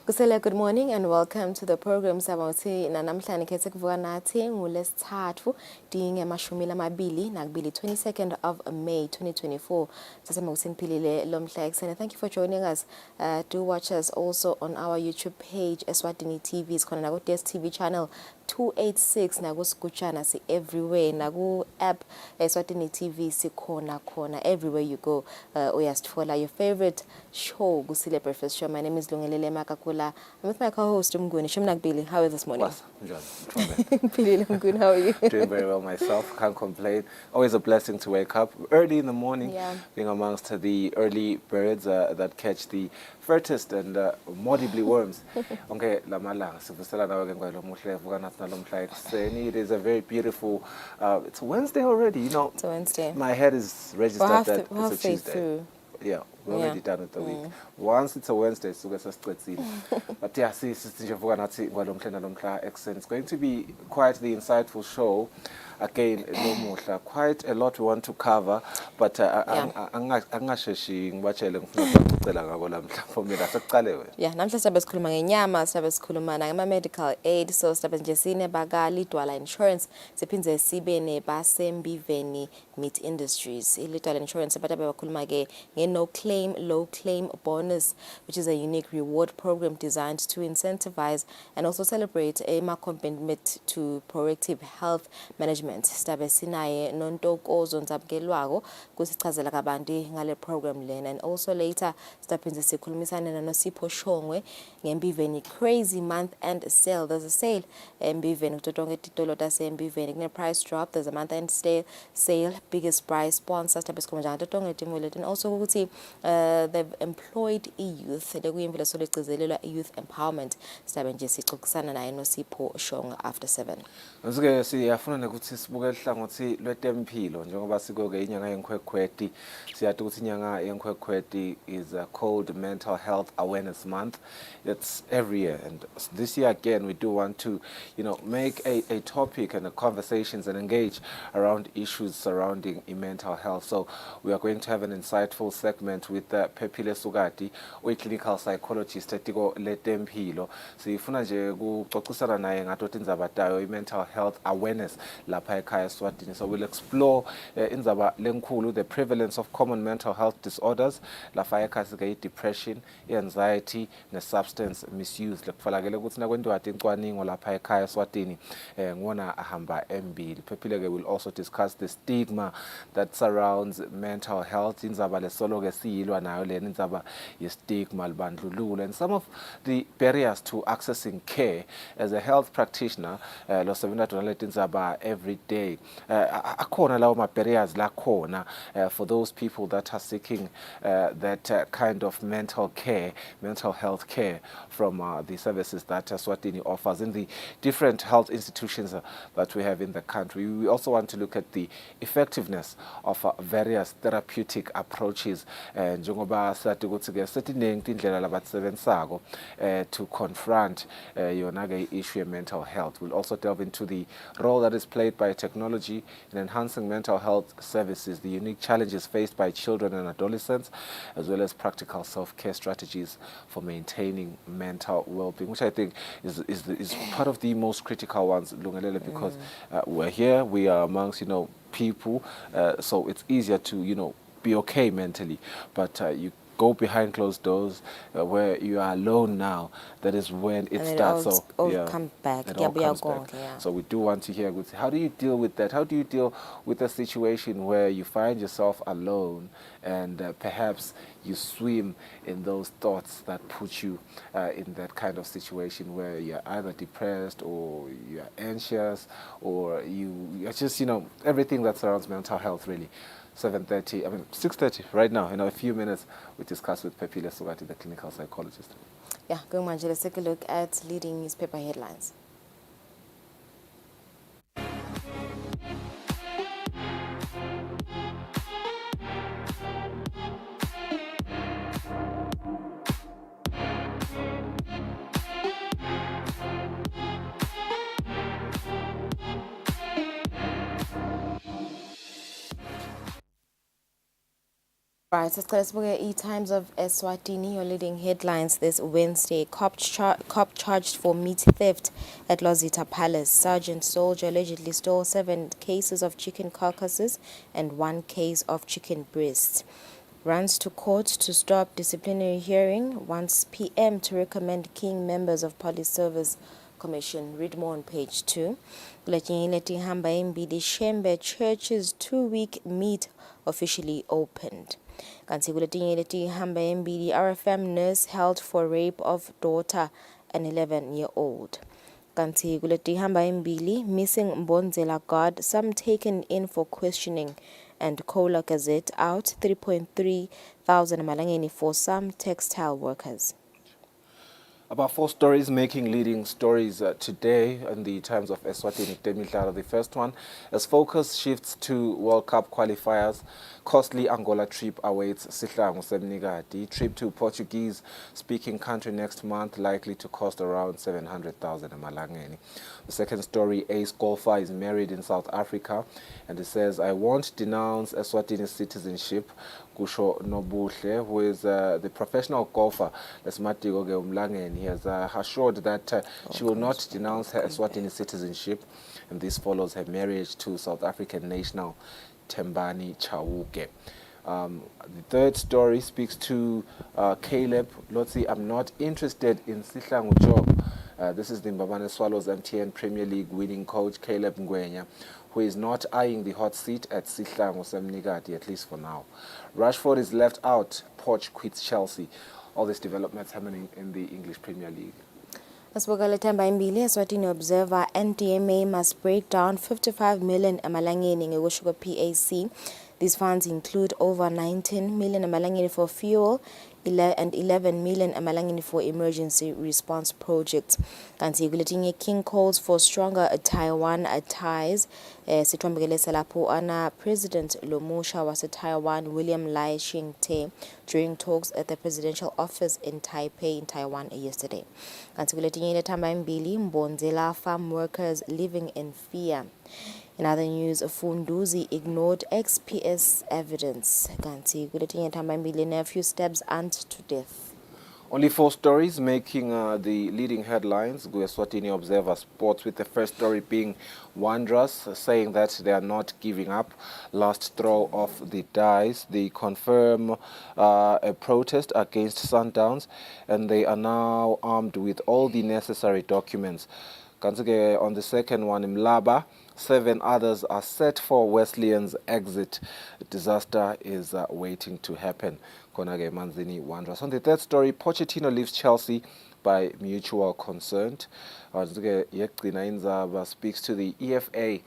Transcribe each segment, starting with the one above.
Kusile, good morning and welcome to the program. Sabawuthi namhlanje khethe kuvuka nathi ngolesithathu dingemashumi lamabili nakubili 22nd of May 2024. Sasema usiniphilile lo mhla eksene. Thank you for joining us. Do watch us also on our YouTube page Eswatini TV. Sikhona na ku DSTV channel 286 nakusiguchana si everywhere naku app Eswatini TV sikhona everywhere you go. Uyasitfola your favorite show Kusile Breakfast Show. My name is Lungelele Makakula. I'm with my co-host Mguni. Shimnakbili, how are you this morning? How are you? Doing very well myself, can't complain. Always a blessing to wake up early in the morning, being amongst the early birds that catch the fattest and maudibly worms. Okay, it is a very beautiful, it's Wednesday already, you know. It's a Wednesday. My head is registered that it's a Tuesday. Through. Yeah, we're already done with the week. Once it's a Wednesday, so it's but yeah, it's going to be quite the insightful show. Again, quite a lot we want to cover, but yeah, namhla siyabe sikhuluma ngenyama, siyabe sikhuluma ngama-medical aid, so siyabe nje sinebaka lidwala insurance, siphindze sibe nebasembiveni meat industries. Lidwala insurance bathi bakhuluma ke nge-no claim, low claim bonus, which is a unique reward program designed to incentivize and also celebrate a commitment to proactive health management. Siyabe sinaye nontokozo nzabkelwako kusichazela kabanti ngale program lena, and also later siyaphindze sikhulumisana noSipho Shongwe ngembiveni crazy month end sale. There's a sale embiveni kutotonke titolo tasembiveni kune price drop. There's a month end sale, biggest prize sponsor siyabe sikhuluma njalo totonke timuleti, and also ukuthi they've employed youth lekuyimvelo soligcizelelwa youth empowerment. Siyabe nje sixoxisana naye noSipho Shongwe after 7. Asike siyafuna ukuthi sibuke ihlangothi lwetempilo njengoba sikoke inyanga yenkhwekhweti. Siyathi ukuthi inyanga yenkhwekhweti is called Mental Health Awareness Month. It's every year, and this year again we do want to, make a topic and conversations and engage around issues surrounding mental health. So we are going to have an insightful segment with Pepile Sugati, a clinical psychologist at letempilo. Sifuna nje kuxoxisana naye ngathi indzaba tayo mental health awareness lapha ekhaya Eswatini. So we'll explore indzaba lenkulu, the prevalence of common mental health disorders lapha ekhaya sike depression, anxiety ne substance misuse. Lekufalakele ukuthi nakwenziwa incwaningo lapha ekhaya Eswatini ngona ahamba embili. Pepile will also discuss the stigma that surrounds mental health, indzaba lesoloke siyilwa nayo lena indzaba ye stigma libandlululo, and some of the barriers to accessing care. As a health practitioner lo sebenza donaleti indzaba every day, akhona lawo ma barriers lakhona for those people that are seeking that kind of mental health care from the services that Eswatini offers in the different health institutions that we have in the country. We also want to look at the effectiveness of various therapeutic approaches njengoba sathi ukuthi ke setiningi indlela labatsebenzisako to confront yona ke issue of mental health. We'll also delve into the role that is played by technology in enhancing mental health services, the unique challenges faced by children and adolescents, as well as practical self-care strategies for maintaining mental well-being, which I think is part of the most critical ones, Lungelele, because we're here, we are amongst, people, so it's easier to, be okay mentally, but you go behind closed doors where you are alone now. That is when it starts. Come back. It all comes back. So we do want to hear, how do you deal with that? How do you deal with a situation where you find yourself alone and perhaps you swim in those thoughts that put you in that kind of situation where you're either depressed or you're anxious or you're just, everything that surrounds mental health really. 6:30 right now. In a few minutes, we discuss with Pepile Sugati, the clinical psychologist. Yeah, going on, let's take a look at leading newspaper headlines. Right, so let's look at E-Times of Eswatini, your leading headlines this Wednesday. Cop charged for meat theft at Lozita Palace. Sergeant Soldier allegedly stole 7 cases of chicken carcasses and 1 case of chicken breasts. Runs to court to stop disciplinary hearing. Wants PM to recommend King members of Police Service Commission. Read more on page 2. Kuletinye hamba imbili Shembe Church's 2-week meet officially opened. Kanti kuletinye leti hamba imbili RFM nurse held for rape of daughter an 11-year-old. Kanti kuleti hamba imbili missing Mbonzela guard, some taken in for questioning, and Kola Gazette out 3.3 thousand malangeni for some textile workers. About 4 stories making leading stories today in the Times of Eswatini. The first one, as focus shifts to World Cup qualifiers, costly Angola trip awaits Sihlangu Semnigati. Trip to Portuguese-speaking country next month likely to cost around 700,000 malangeni. The second story, ace golfer is married in South Africa, and it says, I won't denounce Eswatini citizenship. Kusho Nobuhle, who is the professional golfer, he has assured that she will not denounce her Eswatini citizenship, and this follows her marriage to South African national Tembani Chauke. The third story speaks to Caleb Lotzi. I'm not interested in Sihlangu job. This is the Mbabane Swallows MTN Premier League winning coach Caleb Ngwenya, who is not eyeing the hot seat at Sihlangu Semnigati, at least for now. Rashford is left out. Poch quits Chelsea. All these developments happening in the English Premier League. Asbogaletemba imbili Eswatini Observer, NDMA must break down 55 million amalangeni ngegoshuko PAC. These funds include over 19 million amalangeni for fuel and 11 million amalangeni for emergency response projects. Kanti kuletinye King calls for stronger Taiwan ties. Sitwambekelesa lapho ana President Lomusha wase Taiwan William Lai Ching-te during talks at the presidential office in Taipei in Taiwan yesterday. Kanti kuletinye letamba imbili Mbonzela farm workers living in fear. In other news, Funduzi ignored XPS evidence. Kanti kuletinye letamba imbili nephew stabs aunt to death. Only 4 stories making the leading headlines. Eswatini Observer Sports, with the first story being Wanderers saying that they are not giving up. Last throw of the dice. They confirm a protest against Sundowns, and they are now armed with all the necessary documents. Kanzige on the second one, Mlaba, 7 others are set for Wesleyan's exit. Disaster is waiting to happen. Konage Manzini Wanderers. On the third story, Pochettino leaves Chelsea by mutual consent. Speaks to the EFA,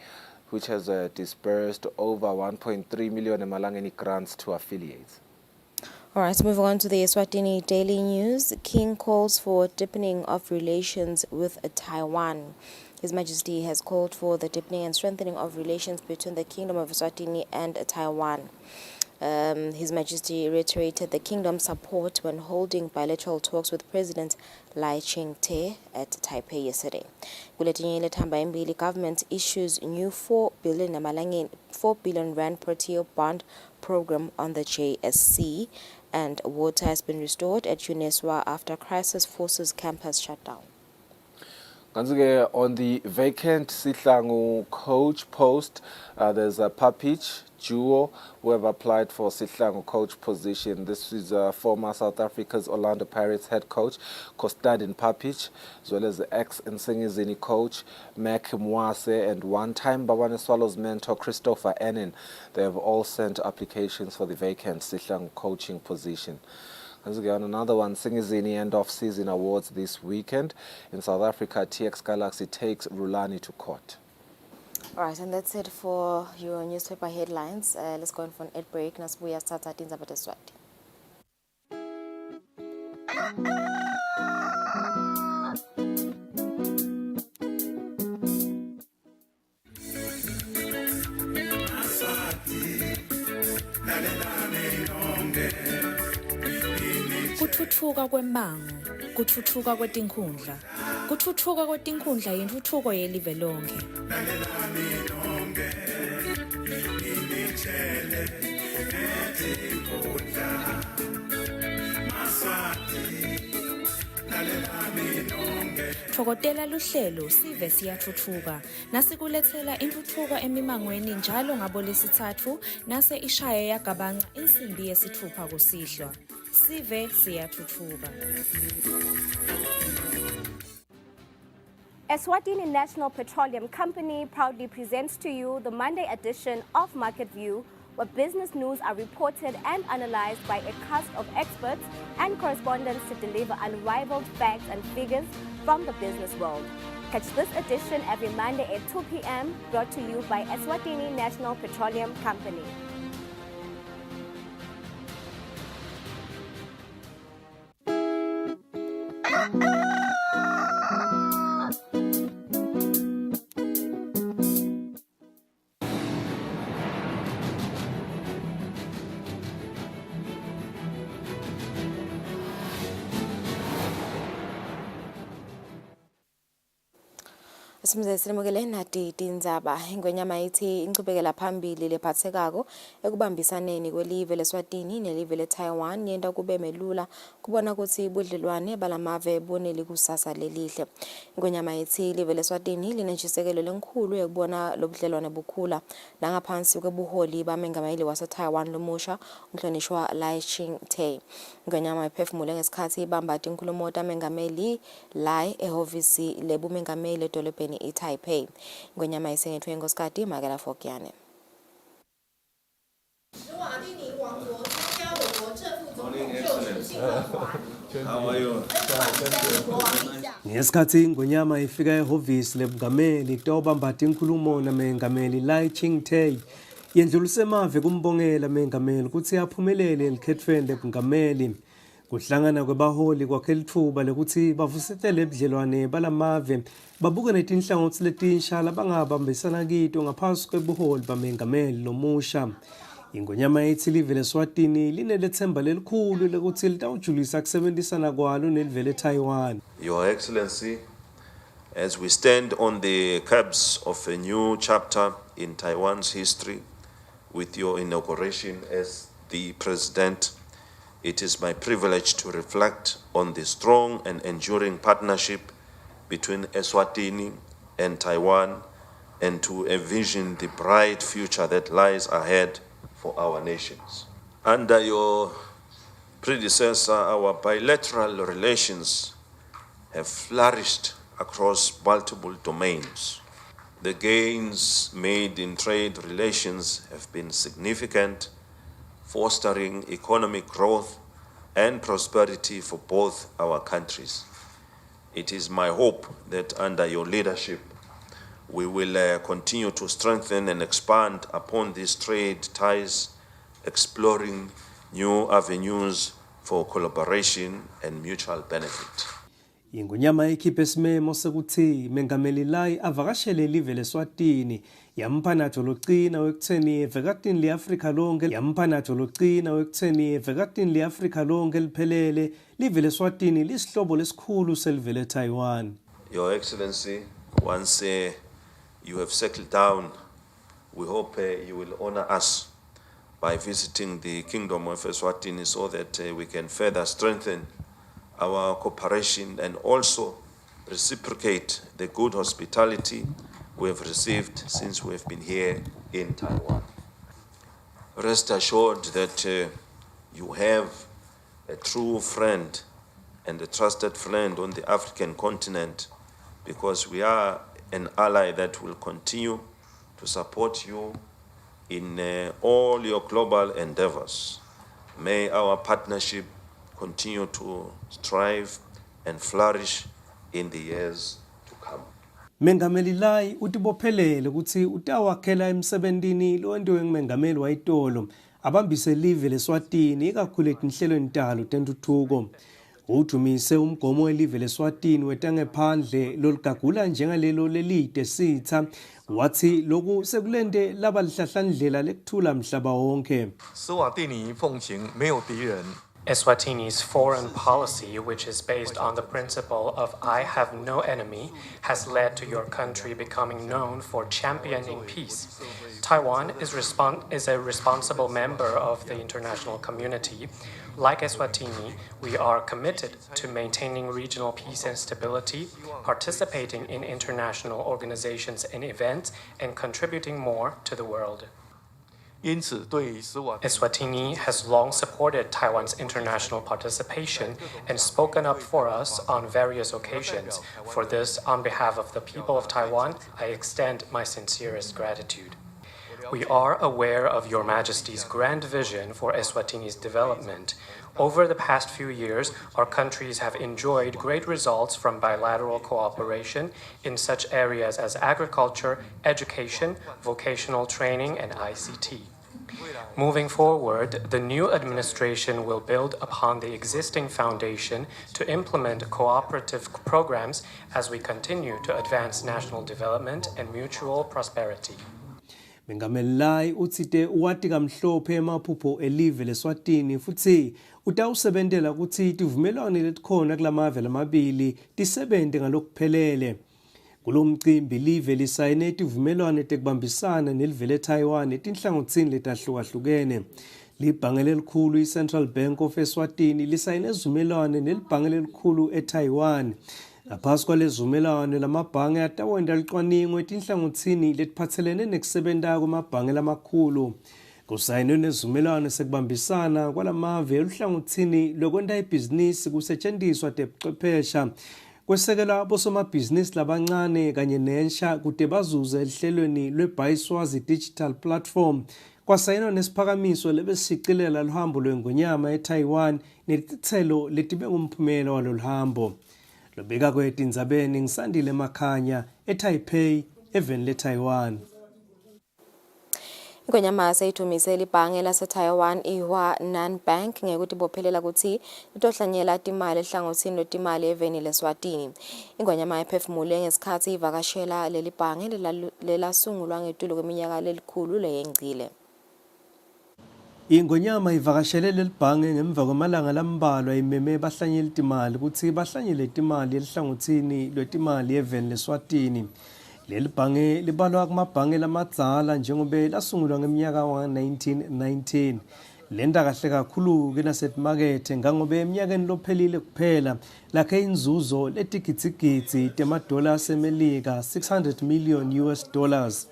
which has dispersed over 1.3 million Malangeni grants to affiliates. All right, so moving on to the Eswatini Daily News. King calls for deepening of relations with Taiwan. His Majesty has called for the deepening and strengthening of relations between the Kingdom of Eswatini and Taiwan. His Majesty reiterated the Kingdom's support when holding bilateral talks with President Lai Ching-te at Taipei yesterday. Kuletinye letamba imbili, government issues new 4 billion rand per-year bond program on the JSC, and water has been restored at UNESWA after crisis forces campus shut down. On the vacant Sihlangu coach post, there's a Papich duo who have applied for Sihlangu coach position. This is former South Africa's Orlando Pirates head coach, Kostadin Papich, as well as the ex-Nsingizini coach, Mac Mwase, and one-time Babane Swallows mentor, Christopher Ennen. They have all sent applications for the vacant Sihlangu coaching position. On another one, Singizini end of season awards this weekend. In South Africa, TX Galaxy takes Rulani to court. All right, and that's it for your newspaper headlines. Let's go in for an ad break. Nasibuya starta tinza Swati. Kutfutfuka kwembango, kutfutfuka kwetinkhundla. Kutfutfuka kwetinkhundla yintfutfuko yelive lonke. Siyalutfokotela luhlelo sive siyathuthuka nasikulethela intuthuko emimangweni njalo ngabo lesithathu nase ishaye yagabanca insimbi yesithupha kusihlwa. Sive siyathuthuka. Eswatini National Petroleum Company proudly presents to you the Monday edition of Market View, where business news are reported and analyzed by a cast of experts and correspondents to deliver unrivaled facts and figures from the business world. Catch this edition every Monday at 2 p.m. brought to you by Eswatini National Petroleum Company. Simze silemukele nati tindzaba ingwenyama ithi incubekela phambili lephathekako ekubambisaneni kwelive leSwatini nelive leTaiwan yenda kube melula kubona ukuthi budlelwane balamave boneli kusasa lelihle. Ingwenyama ithi live leSwatini linentshisekelo lenkhulu ekubona lobudlelwane bukhula nangaphansi kwebuholi bamengameli waseTaiwan lomusha umhlonishwa Lai Ching-te. Ingwenyama iphefumule ngesikhathi ibamba inkulumo tamengameli Lai ehovisi lebumengameli edolobheni iTaipei. Ngwenyama isengethwe ngosikati Makela Fokyane. Ngesikhathi Ngonyama ifika ehovisi lebugameli tobamba inkulumo namengameli Lai Ching-te yendlulise emave kumbongela mengameli ukuthi aphumelele elikhethweni lebugameli. Kuhlangana kwebaholi kwakhe lithuba lekuthi bavusetele ubudlelwane balamave babuke netinhlangothi letinsha labangabambisana kito ngaphansi kwebuholi bamengameli lomusha. Ingonyama ithi live leSwatini linelethemba lelikhulu lekuthi litawujulisa kusebenzisana kwalo nelive leTaiwan. Your Excellency, as we stand on the cusp of a new chapter in Taiwan's history with your inauguration as the President, it is my privilege to reflect on the strong and enduring partnership between Eswatini and Taiwan and to envision the bright future that lies ahead for our nations. Under your predecessor, our bilateral relations have flourished across multiple domains. The gains made in trade relations have been significant, fostering economic growth and prosperity for both our countries. It is my hope that under your leadership, we will continue to strengthen and expand upon these trade ties, exploring new avenues for collaboration and mutual benefit. Ingonyama ikhiphe isimemo sekuthi mengameli Lai avakashele live leSwatini yamphanatho logcina wekutheni evekatini leAfrika lonke leAfrika lonke liphelele live leSwatini lisihlobo lesikhulu selive leTaiwan. Your Excellency, once you have settled down, we hope you will honor us by visiting the Kingdom of Eswatini so that we can further strengthen our cooperation and also reciprocate the good hospitality we have received since we have been here in Taiwan. Rest assured that you have a true friend and a trusted friend on the African continent, because we are an ally that will continue to support you in all your global endeavors. May our partnership continue to strive and flourish in the years to come. Mengameli Lai utibophelele ukuthi utawakhela emsebentini lowenziwe ngumengameli wayitolo abambise live leSwatini ikakhulu etinhlelweni talo tentuthuko. Udumise umgomo welive leSwatini wetangephandle loligagula njengalelo lelide sitha wathi loku sekulende laba lihlahlandlela lekuthula mhlaba wonke. 斯瓦蒂尼奉行没有敌人 Eswatini's foreign policy, which is based on the principle of I have no enemy, has led to your country becoming known for championing peace. Taiwan is a responsible member of the international community. Like Eswatini, we are committed to maintaining regional peace and stability, participating in international organizations and events, and contributing more to the world. Eswatini has long supported Taiwan's international participation and spoken up for us on various occasions. For this, on behalf of the people of Taiwan, I extend my sincerest gratitude. We are aware of Your Majesty's grand vision for Eswatini's development. Over the past few years, our countries have enjoyed great results from bilateral cooperation in such areas as agriculture, education, vocational training, and ICT. Moving forward, the new administration will build upon the existing foundation to implement cooperative programs as we continue to advance national development and mutual prosperity. Mengameli Lai utsite uwati kamhlophe emaphupho elive leSwatini futhi utawusebentela ukuthi tivumelwano letikhona kulamave lamabili tisebente ngalokuphelele. Kulomcimbi live lisayine tivumelwano tekubambisana nelive leTaiwan etinhlangothini letahlukahlukene. Libhange lelikhulu iCentral Bank of Eswatini lisayine izivumelwano nelibhange lelikhulu eTaiwan. Ngaphasi kwalezivumelwano lamabhange atawenda licwaningo etinhlangothini letiphathelene nekusebenta kwamabhange lamakhulu. Kusayinwe nezivumelwano sekubambisana kwalamave eluhlangothini lokwenta ibhizinisi kusetshenziswa tebuchwephesha. Kwesekela bosomabhizinisi labancane kanye nensha kude bazuze elihlelweni lweBaiswazi Digital Platform. Kwasayinwa nesiphakamiso lebesishicilela luhambo lwengonyama eTaiwan netithelo letibe ngumphumela walolu hambo. Lobeka kwetindzabeni ngisandile Makhanya eTaipei eveni leTaiwan. Ingonyama seyithumise libhange laseTaiwan ihwa non-bank ngekuthi bophelela ukuthi itohlanyela timali ehlangothini lwetimali eveni leSwatini. Ingonyama ephefumule ngesikhathi ivakashela leli bhange lelasungulwa ngetulo kweminyaka lelikhulu leyengcile. Ingonyama ivakashele lelibhange ngemva kwamalanga lambalwa imeme bahlanyela timali ukuthi bahlanyele timali elihlangothini lwetimali eveni leSwatini. Leli bhange libalwa kumabhange lamadzala njengobe lasungulwa ngeminyaka wa-1919. Lenda kahle kakhulu kunasetmarket ngangobe eminyakeni lophelile kuphela lakhe inzuzo letigitsigitsi temadola asemelika 600 million US dollars.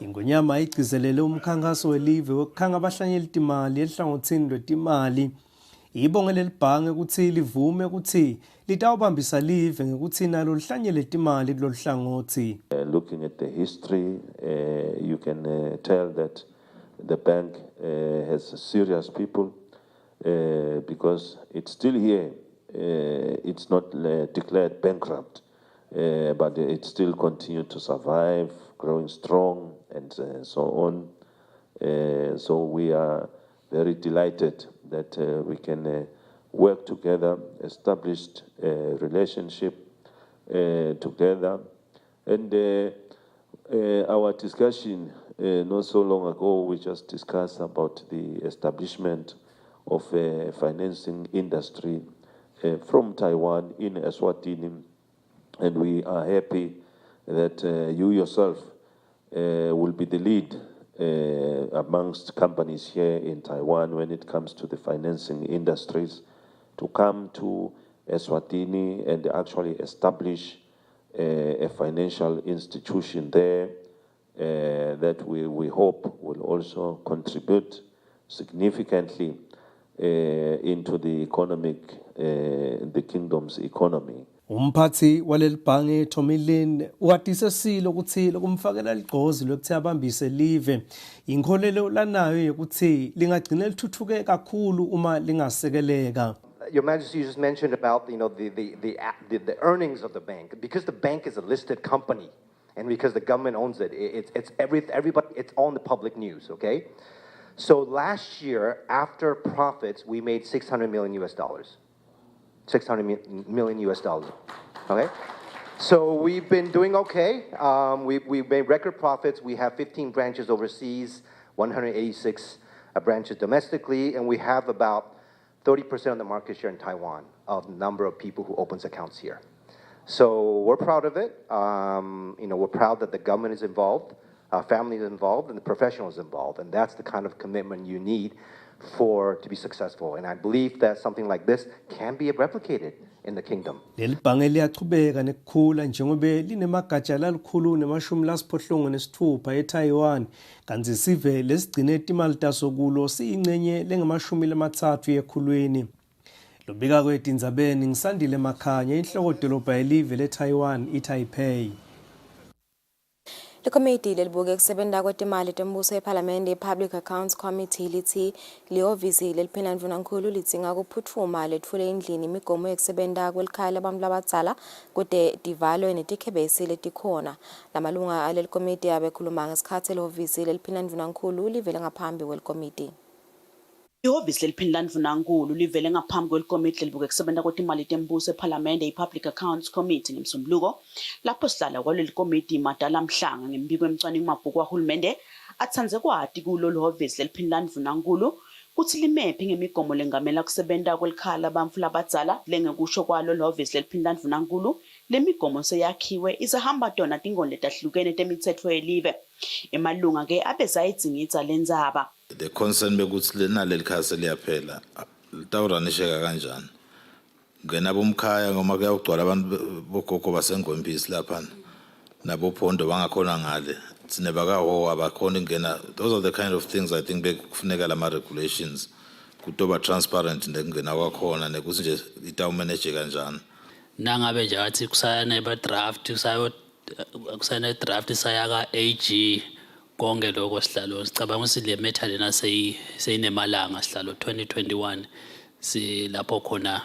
Ingonyama igcizelele umkhankaso welive wokukhanga abahlanyeli timali elihlangothini lwetimali. Ibonge lelibhange ukuthi livume ukuthi litawubambisa live ngekuthi nalo lihlanyele timali kulolu hlangothi. Looking at the history, you can tell that the bank has serious people because it's still here. It's not declared bankrupt, but it still continues to survive, growing strong, and so on. So we are very delighted that we can work together, established a relationship together. And our discussion not so long ago, we just discussed about the establishment of a financing industry from Taiwan in Eswatini. And we are happy that you yourself will be the lead amongst companies here in Taiwan when it comes to the financing industries to come to Eswatini and actually establish a financial institution there that we hope will also contribute significantly into the the kingdom's economy. Umphathi waleli bhange Tomilin watisesile ukuthi lokumfakela ligqozi lokuthi abambise live inkholelo lanayo ukuthi lingagcina lithuthuke kakhulu uma lingasekeleka. Your Majesty, you just mentioned about the earnings of the bank. Because the bank is a listed company, and because the government owns it, everybody, it's all in the public news. Okay, so last year after profits, we made $600 million US. $600 million US. Okay, so we've been doing okay. We've made record profits. We have 15 branches overseas, 186 branches domestically, and we have about 30% of the market share in Taiwan of the number of people who opens accounts here. So we're proud of it. We're proud that the government is involved, family is involved, and the professionals involved. And that's the kind of commitment you need to be successful. And I believe that something like this can be replicated in the kingdom. Leli bhange liyachubeka nekukhula njengobe linemagatsha lalukhulu ne-86 eTaiwan kanti sive lesigcine itimali taso kulo siyingcenye lengama-30 ekhulwini. Lobika kwethu indzabeni ngisandile Makhanya inhloko dolobha yelive leTaiwan iTaipei. Likomiti lelibuke kusebenta kwetimali tembuso ePhalamende Public Accounts Committee lithi lihhovisi leliphina ndvunankhulu lidzinga kuphutfuma letfule endlini imigomo yekusebenta kwelikhaya labantu labadzala kute tivalwe netikhebesi letikhona. Lamalunga alelikomiti abekhuluma ngesikhatsi lihhovisi leliphina ndvunankhulu livele ngaphambi kwelikomiti. Ihhovisi leliphina ndvunankhulu livele ngaphambi kwelikomiti lelibuke kusebenta kwetimali tembuso ePhalamende Public Accounts Committee ngeMsombuluko lapho sihlala kwaleli komiti madala mhlanga ngembiko emcwaningo mabhuku kahulumende atsanze kwati kulo lihhovisi leliphina ndvunankhulu kuthi limephi ngemigomo lengamela kusebenta kwelikhaya labantu labadzala lengekusho kwalo lihhovisi leliphina ndvunankhulu lemigomo seyakhiwe izahamba tona tingoni letahlukene temitsetfo yelive emalunga ke abezayidzingiza lendzaba. The concern bekuthi lena lelikhaya liyaphela litawuranisheka kanjani ngena bomkhaya ngoma kuyagcwala abantu bogogo basengompisi lapha nabophondo bangakhona ngale sine bakahowa bakhona ingena. Those are the kind of things I think bekufuneka lama regulations kutoba transparent nekungena kwakhona nekuthi nje itawumanage kanjani. Nangabe nje athi kusayane ba draft kusayane draft sayaka AG konke lokho sihlalo sicabanga ukuthi le meta lena seyinemalanga sihlalo 2021 silapho khona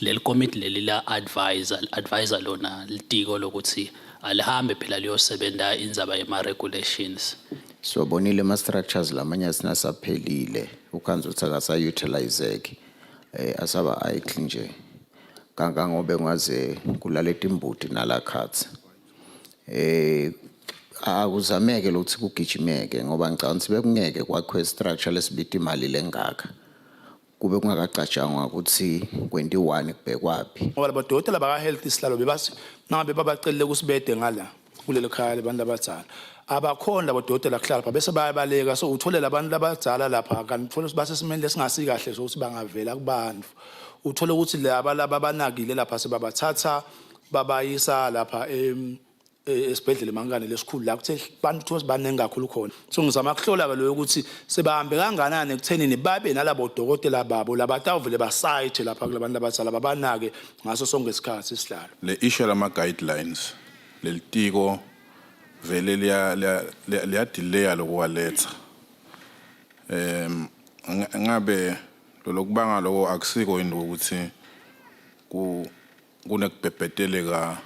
leli committee leli la advisor lona litiko lokuthi alihambe phela liyosebenza indzaba yema regulations. So bonile ma structures lamanye sinasaphelile ukhanzo uthakasa utilizeke asaba ayikli nje kangangobe ngaze kulale timbuti nalakhatsi akuzameke lokuthi kugijimeke ngoba ngicabanga ukuthi bekungeke kwakhe structure lesibiti imali lengaka kube kungakacatshangwa ukuthi 21 kubekwapi ngoba labadokotela baka health isihlalo bebathi nangabe babacelile kusibede ngala kulelo khaya labantu abadzala abakhona labadokotela kuhlala lapha bese bayabaleka so uthole labantu labadzala lapha kanti uthola ukuthi basesimeni lesingasi kahle sokuthi bangavela kubantu uthole ukuthi laba banakile lapha sebabathatha babayisa lapha esibhedlela mangane lesikhulu la kuthe bantu ukuthi banenge kakhulu khona so ngizama kuhlola ke lo ukuthi sebahambe kanganani ekuthenini babe nalabo dokotela babo labatawuvele basayithe lapha kulabantu abadzala babanake ngaso sonke isikhathi isihlalo. Le issue lama guidelines lelitiko vele liya delay lokwaletha ngabe lokubanga lokho akusiko into ukuthi kunekubhebheteleka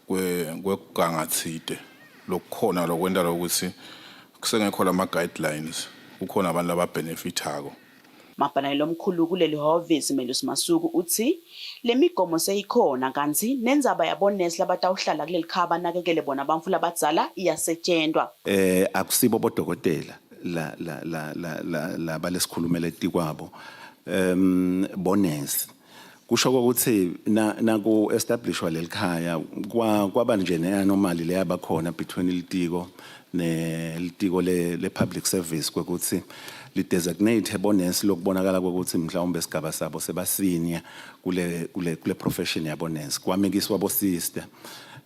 kwegangathide lokukhona lokwenda lokuthi kusengekho lama guidelines ukhona abantu ababenefithako. Mabhanayilo omkhulu kuleli hhovisi Melusi Masuku uthi lemigomo seyikhona kanti nenzaba yabonesi labatawuhlala kuleli khaya banakekele bona abamfula abadzala iyasetshenzwa. Akusibo bodokotela la balesikhulumela etikwabo bonesi kusho ukuthi naku establishwa lelikhaya kwaba nje neyanomali leyaba khona between ilitiko nelitiko le public service kwekuthi li designate bonus lokubonakala ukuthi mhlawumbe esigaba sabo sebasinya kule profession yabonus kwamekiswa bo sister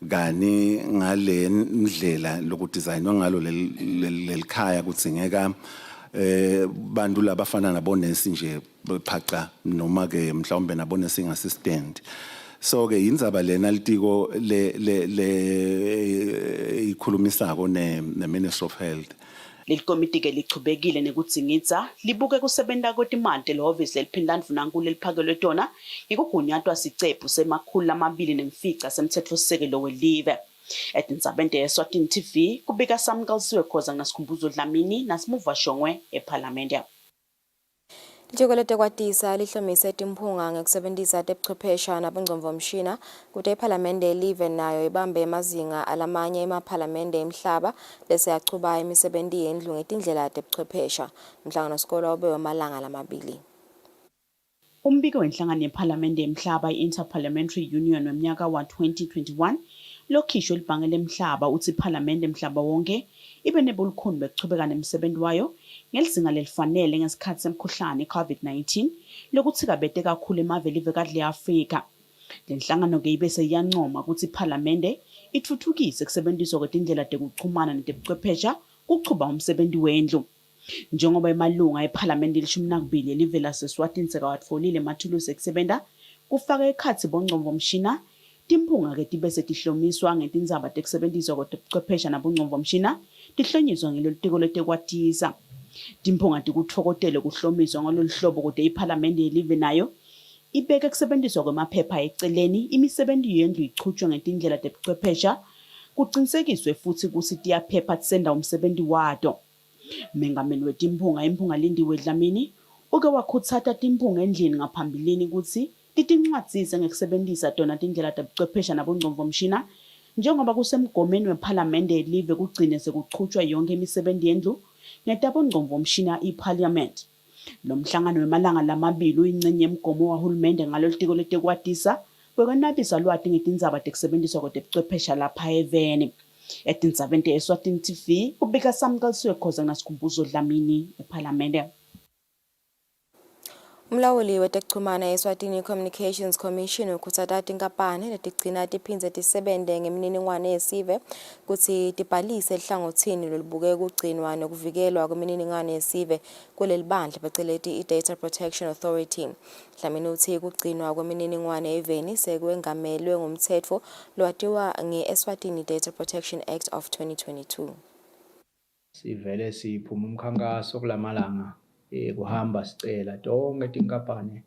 kani ngale ndlela lokudesignwa ngalo lelikhaya kudzingeka bantu labafana nabonesi nje phaca noma ke mhlawumbe nabonesi assistant so ke indzaba lena litiko le ikhulumisako ne Ministry of Health. Leli komiti ke lichubekile nekudzingidza libuke kusebenta kwetimali lehhovisi leliphina ndvunankhulu eliphakelwe tona ngikugunyatwa sicephu sema-250 semtsetfosisekelo welive. Etindzabeni Eswatini TV kubika Samkalisiwe Khoza ngasikhumbuzo Dlamini nasimuva Shongwe ePhalamende. Litiko letekwatisa lihlomise timphunga ngekusebentisa tebuchwephesha nabongcondvomshina kute iPhalamende live nayo ibambe emazinga alamanye emaphalamende emhlaba lese yachuba imisebenti yendlu ngetindlela tebuchwephesha. Umhlangano wesikole ube wamalanga lamabili. Umbiko wenhlangano yePhalamende emhlaba i-Interparliamentary Union weminyaka wa-2021 lokhishwe libhange lemhlaba uthi iPhalamende emhlaba wonke ibe nebulukhuni bekuchubeka nemisebenzi wayo ngelizinga lelifanele ngesikhathi semkhuhlane i-COVID-19 lokuthikabete kakhulu emaveni livekadle le-Afrika. Lenhlangano-ke ibe seyiyancoma ukuthi iPhalamende ithuthukise kusebenziswa kwetindlela tekuchumana netebuchwephesha kuchuba umsebenzi wendlu. Njengoba emalunga ePhalamende li-12 elive lase-Eswatini sekawatfolile emathuluzi ekusebenta kufaka ekhatsi bongcondvomshina, timphunga-ke tibe setihlomiswa ngetindzaba tekusebenziswa kwetebuchwephesha nabongcondvomshina tihlonyiswa ngelo tiko letekwatisa. Timphunga tikutfokotele kuhlomiswa ngalolu hlobo kude iPhalamende yelive nayo ibeke kusebenziswa kwemaphepha eceleni imisebenzi yendlu ichutshwe ngetindlela tebuchwephesha kucinisekiswe futhi kusi tiyaphepha tisenda umsebenzi wato. Mengameli wetimphunga imphunga Lindiwe Dlamini uke wakhutsata timphunga endlini ngaphambilini ukuthi titinxwadzise ngekusebenzisa tona tindlela tebuchwephesha nabongcondvomshina njengoba kusemgomeni wePhalamende yelive kugcine sekuchutshwa yonke imisebenzi yendlu netabongcondvomshina iParliament. Lo mhlangano wemalanga lamabili uyingcenye yemgomo wahulumende ngalolu tiko letekwatisa kwenabisa lwati ngetindzaba tekusebenziswa kwetebuchwephesha lapha eveni. Etindzabeni te-Eswatini TV kubika samqaliswe khoza nasikhumbuzo Dlamini ePhalamende. Umlawuli wetekuchumana Eswatini Communications Commission ukhutsata tinkampani letigcina tiphindze tisebente ngemininingwane yesive kutsi tibhalise ehlangothini lolubuke kugcinwa nekuvikelwa kwemininingwane yesive kuleli bandla pheceleti i-Data Protection Authority. Dlamini uthi kugcinwa kwemininingwane eveni sekwengamelwe ngumtsetfo lowatiwa nge-Eswatini Data Protection Act of 2022. Sivele siphuma umkhankaso kulamalanga kuhamba sicela tonke tinkampani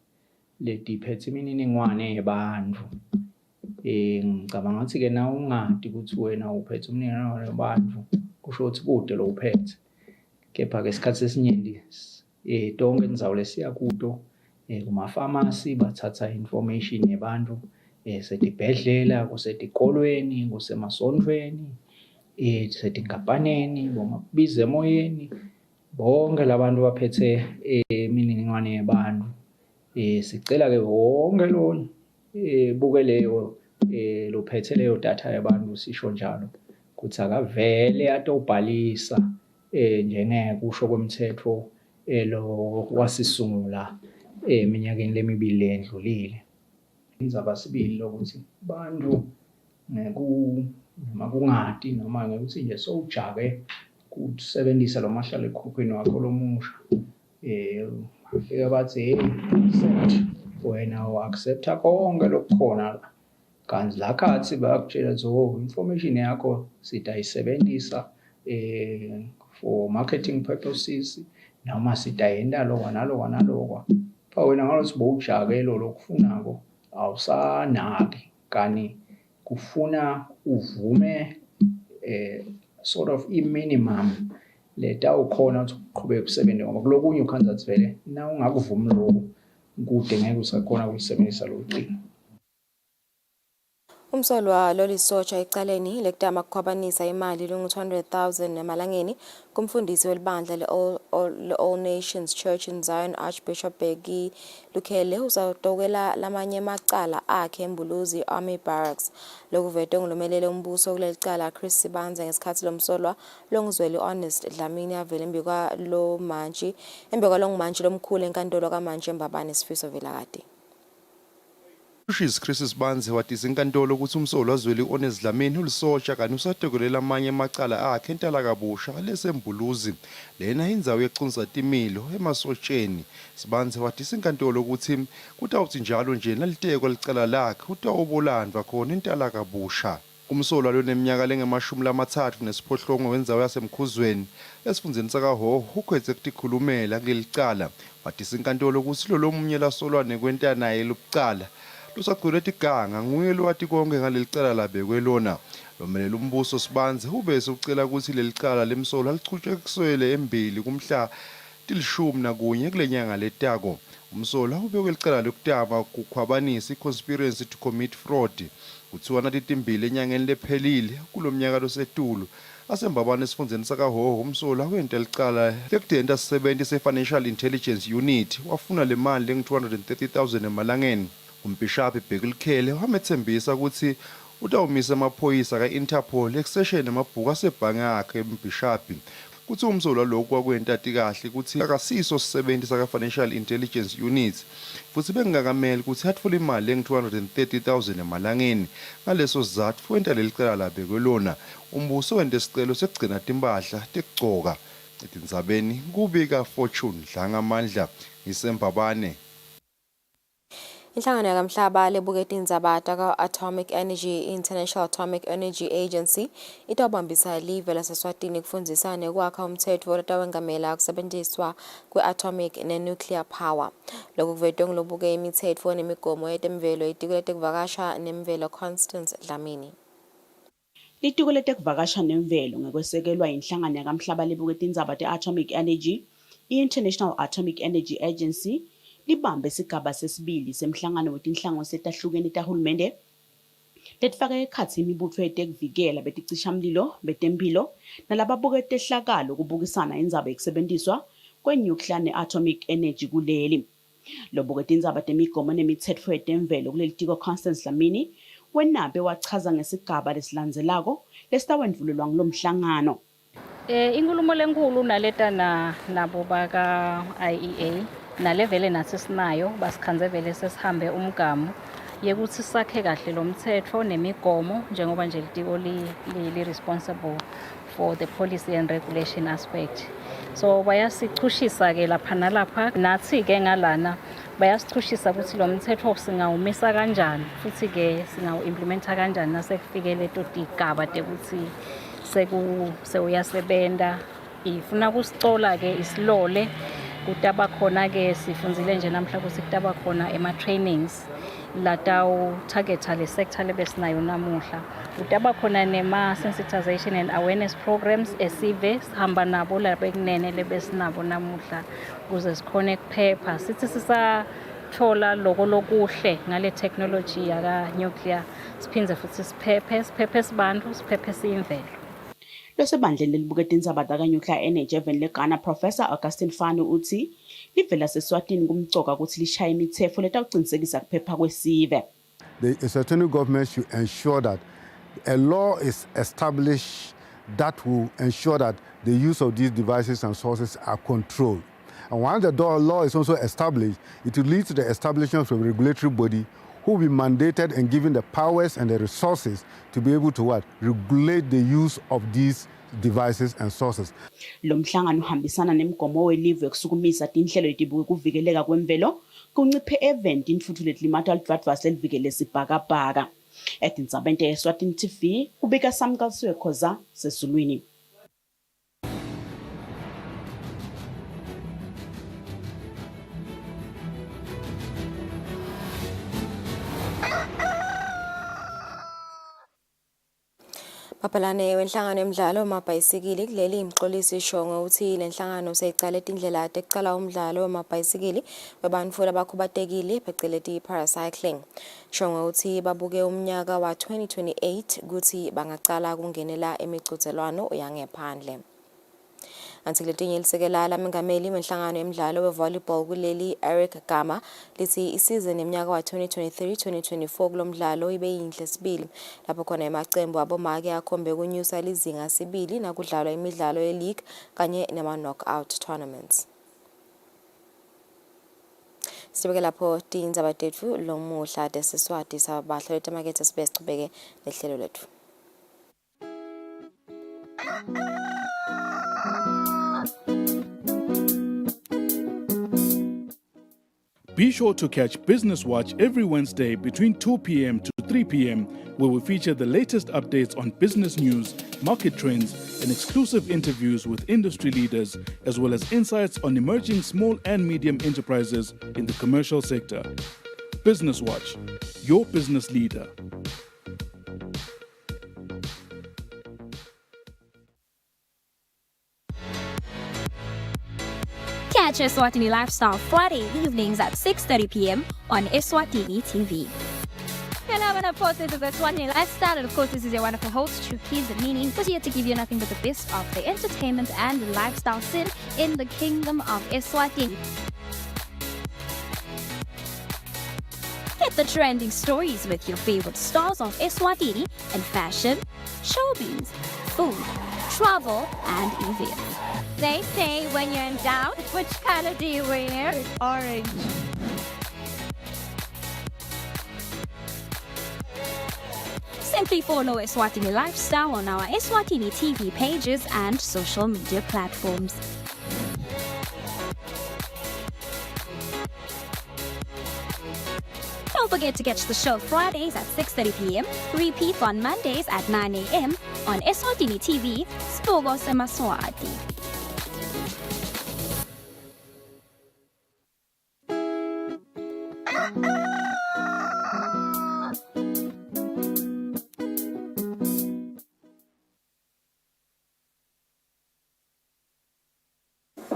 letiphethe imininingwane yebantfu. Ngicabanga ukuthi ke na ungadi ukuthi wena uphethe umniningwane webantfu kusho ukuthi kude lo uphethe. Kepha ke isikhathi esinyenti tonke indzawo lesiya kuto kuma-pharmacy bathatha information yebantfu setibhedlela, kusetikolweni, kusemasontfweni, setinkampaneni, bomabiza emoyeni. Bonke labantu baphethe imininingwane yebantfu. Sicela ke wonke lo buke leyo lophethe leyo data yebantfu sisho njalo kuthi akavele atobhalisa njengekusho kwemtsetfo lo wasisungula eminyakeni lemibili lendlulile. Indzaba sibili lokuthi bantfu noma kungati noma ngekuthi nje sowujake kusebenzisa lo mahlalekhukhwini wakho lomusha afike bathi hey accept, wena u-accepta konke lokukhona la. Kanti la khathi bayakutshela ukuthi information yakho sitayisebenzisa for marketing purposes noma sitayenda lokwa nalokwa nalokwa. Pha wena ngalothi bowujake lo lokufunako awusanaki kani kufuna uvume sort of i-minimum letawukhona ukuthi uqhubeke usebenze ngoba kulokunye ukhanza ukuthi vele na ungakuvumi lokho kude ngeke usakhona ukusebenzisa lo cingo. Umsolwa lolisotsha ecaleni lekutama kukhwabanisa imali lungu-200,000 emalangeni kumfundisi welibandla le-All Nations Church in Zion Archbishop Bheki Lukhele uzawutokela lamanye macala akhe embuluzi Army Barracks. Lokuvete ngulomelele umbuso kuleli cala Chris Sibanza ngesikhathi lomsolwa longizweli Honest Dlamini avele embikwa lo ngumantshi lomkhulu enkantolo kamantshi embabane Sifiso Vilakade. Chris Sibanza wathi izinkantolo ukuthi umsolwa Zweli Honest Dlamini ulisotsha kanti usatokelela amanye amacala akhe entalakabusha lesembuluzi lena indzawo yecunza timilo emasotsheni. Sibanza wathi izinkantolo ukuthi kutawuthi njalo nje naliteko licala lakhe utawubolandva khona entalakabusha. Umsolwa loneminyaka lengama-38 wendzawo yasemkhuzweni esifundeni sakaHhohho ukhwetse kutikhulumela kuleli cala. Wathi izinkantolo ukuthi lo munye lasolwa nekwenta naye lokucala lusagcwele tiganga nguye lowati konke ngaleli cala labekwe lona. Lomelela umbuso Sibanza ubese ucela ukuthi leli cala lemsolwa lichutshekiswele embili kumhla 11 kulenyanga letako. Umsolwa ubekwe licala lokutama kukhwabanisa i-conspiracy to commit fraud kuthiwa nati timbili enyangeni lephelile kulomnyaka losetulu asembabane esifundeni sakahoho umsola wento elicala lekudenta sisebenzi se-Financial Intelligence Unit wafuna le mali lengu-230,000 emalangeni. Umbhishaphi Bhekilikhele wamethembisa ukuthi utawumisa amaphoyisa ka-Interpol ekusesheni amabhuku asebhange akhe umbhishaphi. Kuthi umsola lokhu kwakwentati kahle ukuthi akasiso sisebenzi saka-Financial Intelligence Unit futhi bengingakameli ukuthi atfole imali engu-230,000 emalangeni. Ngaleso sizathu wenta leli cala labekwe lona. Umbuso wente isicelo sekugcina timpahla tekugcoka. Etindzabeni kubika Fortune Dlangamandla ngisembabane. Inhlangano yakamhlaba lebuke tindzaba taka-Atomic Energy International Atomic Energy Agency itawubambisa live laseswatini kufundzisane kwakha umtsetfo lotawengamela kusebentiswa kwe-atomic ne-nuclear power. Lokhu kuvetwe ngulobuke imitsetfo nemigomo yetemvelo itiko letekuvakasha nemvelo Constance Dlamini. Litiko letekuvakasha nemvelo ngekwesekelwa inhlangano yakamhlaba lebuke tindzaba te-Atomic Energy, i-International Atomic Energy Agency, libambe isigaba sesibili semhlangano wetinhlangosi etahlukene tahulumende letifaka ekhatsi imibutho yetekuvikela beticishamlilo betemphilo nalababuke tehlakalo kubukisana indzaba yekusebentisa kwe-nuclear ne-atomic energy kuleli. Lobuke tindzaba temigomo nemitsetfo yetemvelo kuleli tiko Constance Dlamini wenabe wachaza ngesigaba lesilandzelako lesitawendvulelwa ngulomhlangano. Inkulumo lenkulu naleta nabo baka IEA nalevele nathi sinayo basikhanze vele sesihambe umgamu yekuthi sakhe kahle lo mthetho nemigomo njengoba nje litiko li responsible for the policy and regulation aspect. So bayasichushisa ke lapha nalapha nathi ke ngalana bayasichushisa ukuthi lo mthetho singawumisa kanjani futhi ke singawu-implementa kanjani nasekufikele totigaba tekuthi sewuyasebenza ifuna kusicola ke isilole kutaba khona ke sifundzile nje namhla ukuthi kutaba khona ema-trainings latawu targeta le sector lebesinayo namuhla kutaba khona nema-sensitization and awareness programs esive sihamba nabo labekunene lebesinabo namuhla ukuze sikhone kuphepha sithi sisathola loko lokuhle ngale technology yaka-nuclear siphindze futhi siphephe sibantu siphephe siyimvelo. Losebandleni lelibuke tindzaba taka-nuclear energy eveni leGhana Professor Augustine Fanu uthi live laseswatini kumcoka ukuthi lishaye imitsetfo letawucinisekisa kuphepha kwesive. The Eswatini government should ensure that a law is established that will ensure that the use of these devices and sources are controlled. And once the law is also established, it will lead to the establishment of a regulatory body who will be mandated and given the powers and the resources to be able to regulate the use of these devices and sources. Lo mhlangano uhambisana nemigomo welive yokusukumisa tinhlelo letibuke kuvikeleka kwemvelo kunciphe event intfuthu letilimata lidvadvasi lelivikele sibhakabhaka. Etindzabeni te-Eswatini TV kubika Samkalisiwe Khoza seSulwini. Mapalane wenhlangano yemidlalo wamabhayisikili kuleli imxolisi ishongo ukuthi le nhlangano seyicala indlela tekucala umdlalo wamabhayisikili webantfu labakhubatekile pheceleti paracycling. Shongo ukuthi babuke umnyaka wa 2028 ukuthi bangacala kungenela imicutselwano yangephandle. Anti letinye lisekela lamengameli wenhlangano yemidlalo we-volleyball kuleli Eric Gama lithi isizini yeminyaka wa 2023-2024 kulomdlalo ibe yinhle sibili lapho khona emacembu abomake akhombe kunyusa lizinga sibili nakudlalwa imidlalo ye-league kanye nema-knockout tournaments. Sibeke lapho tindzaba tetfu lomuhla desiswati sabahla letamakethe sibe sichubeke nehlelo letfu. Be sure to catch Business Watch every Wednesday between 2 p.m. to 3 p.m. where we feature the latest updates on business news, market trends, and exclusive interviews with industry leaders, as well as insights on emerging small and medium enterprises in the commercial sector. Business Watch, your business leader. Catch Eswatini Lifestyle Friday evenings at 6:30 p.m. on Eswatini TV. Hello, and of course, this is Eswatini Lifestyle, and of course, this is your wonderful host, Chukis the Meaning, who's here to give you nothing but the best of the entertainment and lifestyle scene in the kingdom of Eswatini. Get the trending stories with your favorite stars of Eswatini in fashion, showbiz, food, travel, and events. They say when you're in doubt, which color do you wear? Orange. Simply follow Eswatini Lifestyle on our Eswatini TV pages and social media platforms. Don't forget to catch the show Fridays at 6:30 p.m., repeat on Mondays at 9 a.m. on Eswatini TV, Spogo Semaswati.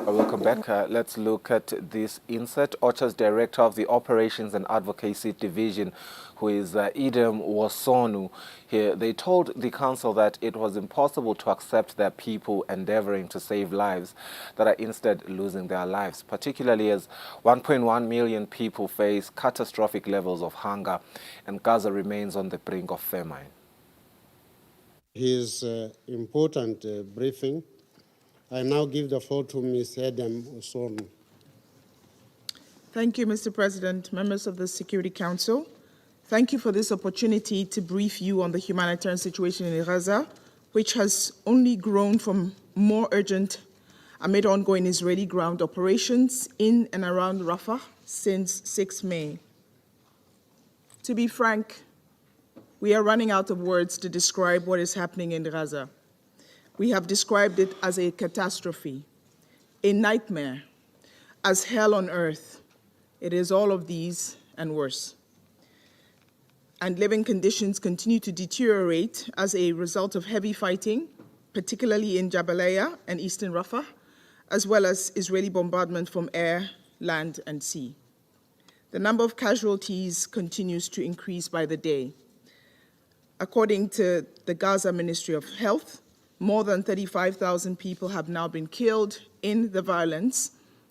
Welcome back. Let's look at this insert. OCHA's Director of the Operations and Advocacy Division, who is Idem Wasonu, here, they told the council that it was impossible to accept that people endeavoring to save lives that are instead losing their lives, particularly as 1.1 million people face catastrophic levels of hunger and Gaza remains on the brink of famine. His important briefing. I now give the floor to Ms. Edem Osonu. Thank you, Mr. President, members of the Security Council. Thank you for this opportunity to brief you on the humanitarian situation in Gaza, which has only grown from more urgent amid ongoing Israeli ground operations in and around Rafah since 6 May. To be frank, we are running out of words to describe what is happening in Gaza. We have described it as a catastrophe, a nightmare, as hell on earth. It is all of these and worse. And living conditions continue to deteriorate as a result of heavy fighting, particularly in Jabalia and eastern Rafah, as well as Israeli bombardment from air, land, and sea. The number of casualties continues to increase by the day. According to the Gaza Ministry of Health, more than 35,000 people have now been killed in the violence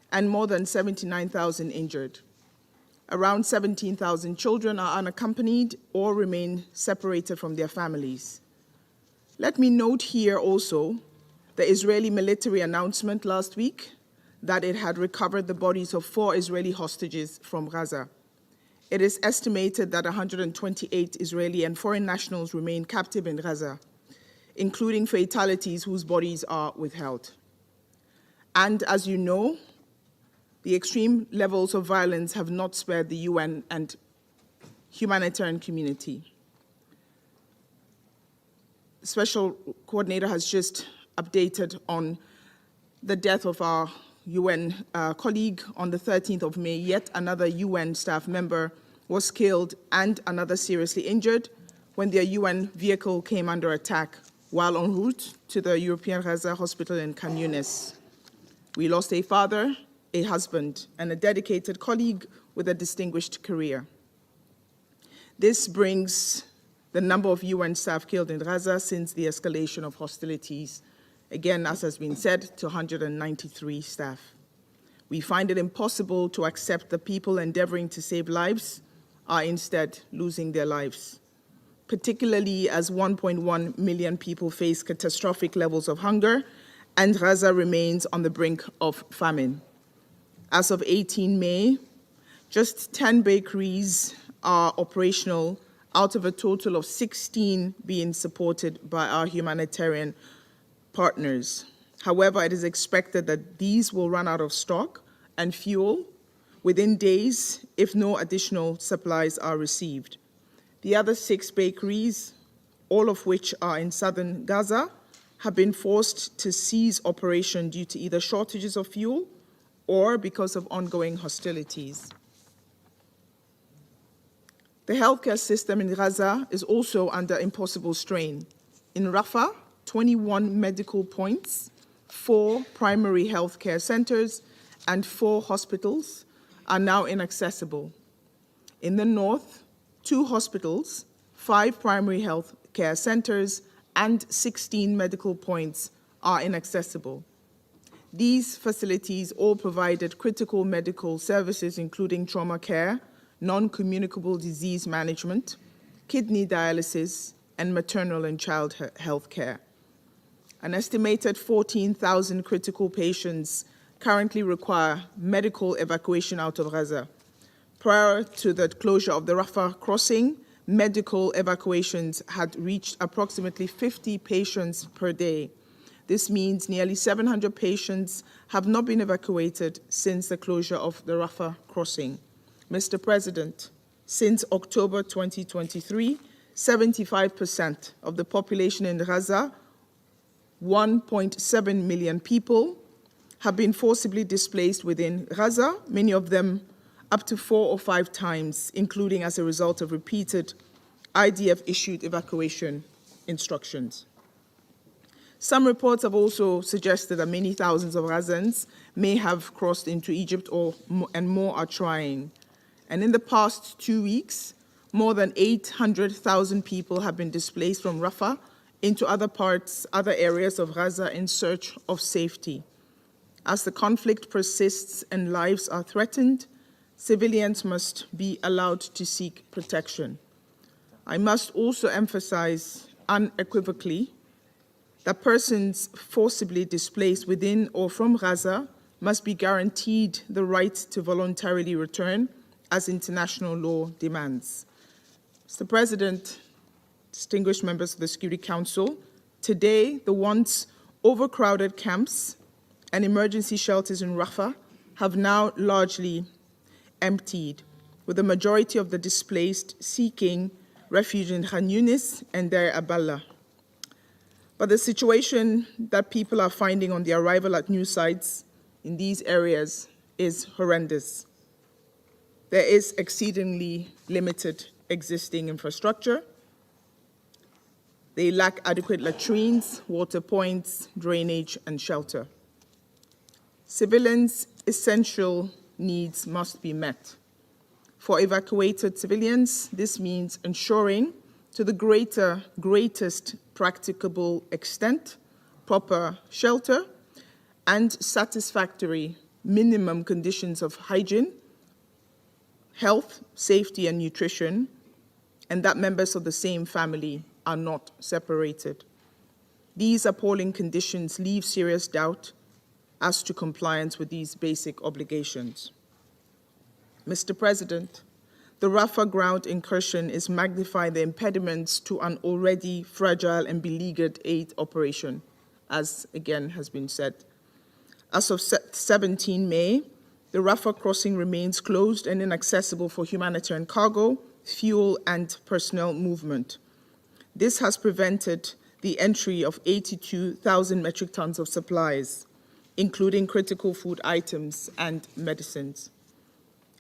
and more than 79,000 injured. Around 17,000 children are unaccompanied or remain separated from their families. Let me note here also the Israeli military announcement last week that it had recovered the bodies of 4 Israeli hostages from Gaza. It is estimated that 128 Israeli and foreign nationals remain captive in Gaza, including fatalities whose bodies are withheld. And as you know, the extreme levels of violence have not spared the UN and humanitarian community. The Special Coordinator has just updated on the death of our UN colleague on the 13th of May. Yet another UN staff member was killed and another seriously injured when their UN vehicle came under attack while en route to the European Gaza Hospital in Khan Yunis. We lost a father, a husband, and a dedicated colleague with a distinguished career. This brings the number of UN staff killed in Gaza since the escalation of hostilities, again, as has been said, to 193 staff. We find it impossible to accept that people endeavoring to save lives are instead losing their lives, particularly as 1.1 million people face catastrophic levels of hunger and Gaza remains on the brink of famine. As of 18 May, just 10 bakeries are operational out of a total of 16 being supported by our humanitarian partners. However, it is expected that these will run out of stock and fuel within days if no additional supplies are received. The other 6 bakeries, all of which are in southern Gaza, have been forced to cease operation due to either shortages of fuel or because of ongoing hostilities. The healthcare system in Gaza is also under impossible strain. In Rafah, 21 medical points, 4 primary healthcare centers, and 4 hospitals are now inaccessible. In the north, 2 hospitals, 5 primary health care centers, and 16 medical points are inaccessible. These facilities all provided critical medical services, including trauma care, non-communicable disease management, kidney dialysis, and maternal and child health care. An estimated 14,000 critical patients currently require medical evacuation out of Gaza. Prior to the closure of the Rafah crossing, medical evacuations had reached approximately 50 patients per day. This means nearly 700 patients have not been evacuated since the closure of the Rafah crossing. Mr. President, since October 2023, 75% of the population in Gaza, 1.7 million people, have been forcibly displaced within Gaza, many of them up to 4 or 5 times, including as a result of repeated IDF-issued evacuation instructions. Some reports have also suggested that many thousands of Gazans may have crossed into Egypt and more are trying. And in the past 2 weeks, more than 800,000 people have been displaced from Rafah into other areas of Gaza in search of safety. As the conflict persists and lives are threatened, civilians must be allowed to seek protection. I must also emphasize unequivocally that persons forcibly displaced within or from Gaza must be guaranteed the right to voluntarily return, as international law demands. Mr. President, distinguished members of the Security Council, today the once overcrowded camps and emergency shelters in Rafah have now largely emptied, with the majority of the displaced seeking refuge in Khan Yunis and Deir Abballah. But the situation that people are finding on the arrival at new sites in these areas is horrendous. There is exceedingly limited existing infrastructure. They lack adequate latrines, water points, drainage, and shelter. Civilians' essential needs must be met. For evacuated civilians, this means ensuring to the greatest practicable extent proper shelter and satisfactory minimum conditions of hygiene, health, safety, and nutrition, and that members of the same family are not separated. These appalling conditions leave serious doubt as to compliance with these basic obligations. Mr. President, the Rafah ground incursion is magnifying the impediments to an already fragile and beleaguered aid operation, as again has been said. As of 17 May, the Rafah crossing remains closed and inaccessible for humanitarian cargo, fuel, and personnel movement. This has prevented the entry of 82,000 metric tons of supplies, including critical food items and medicines.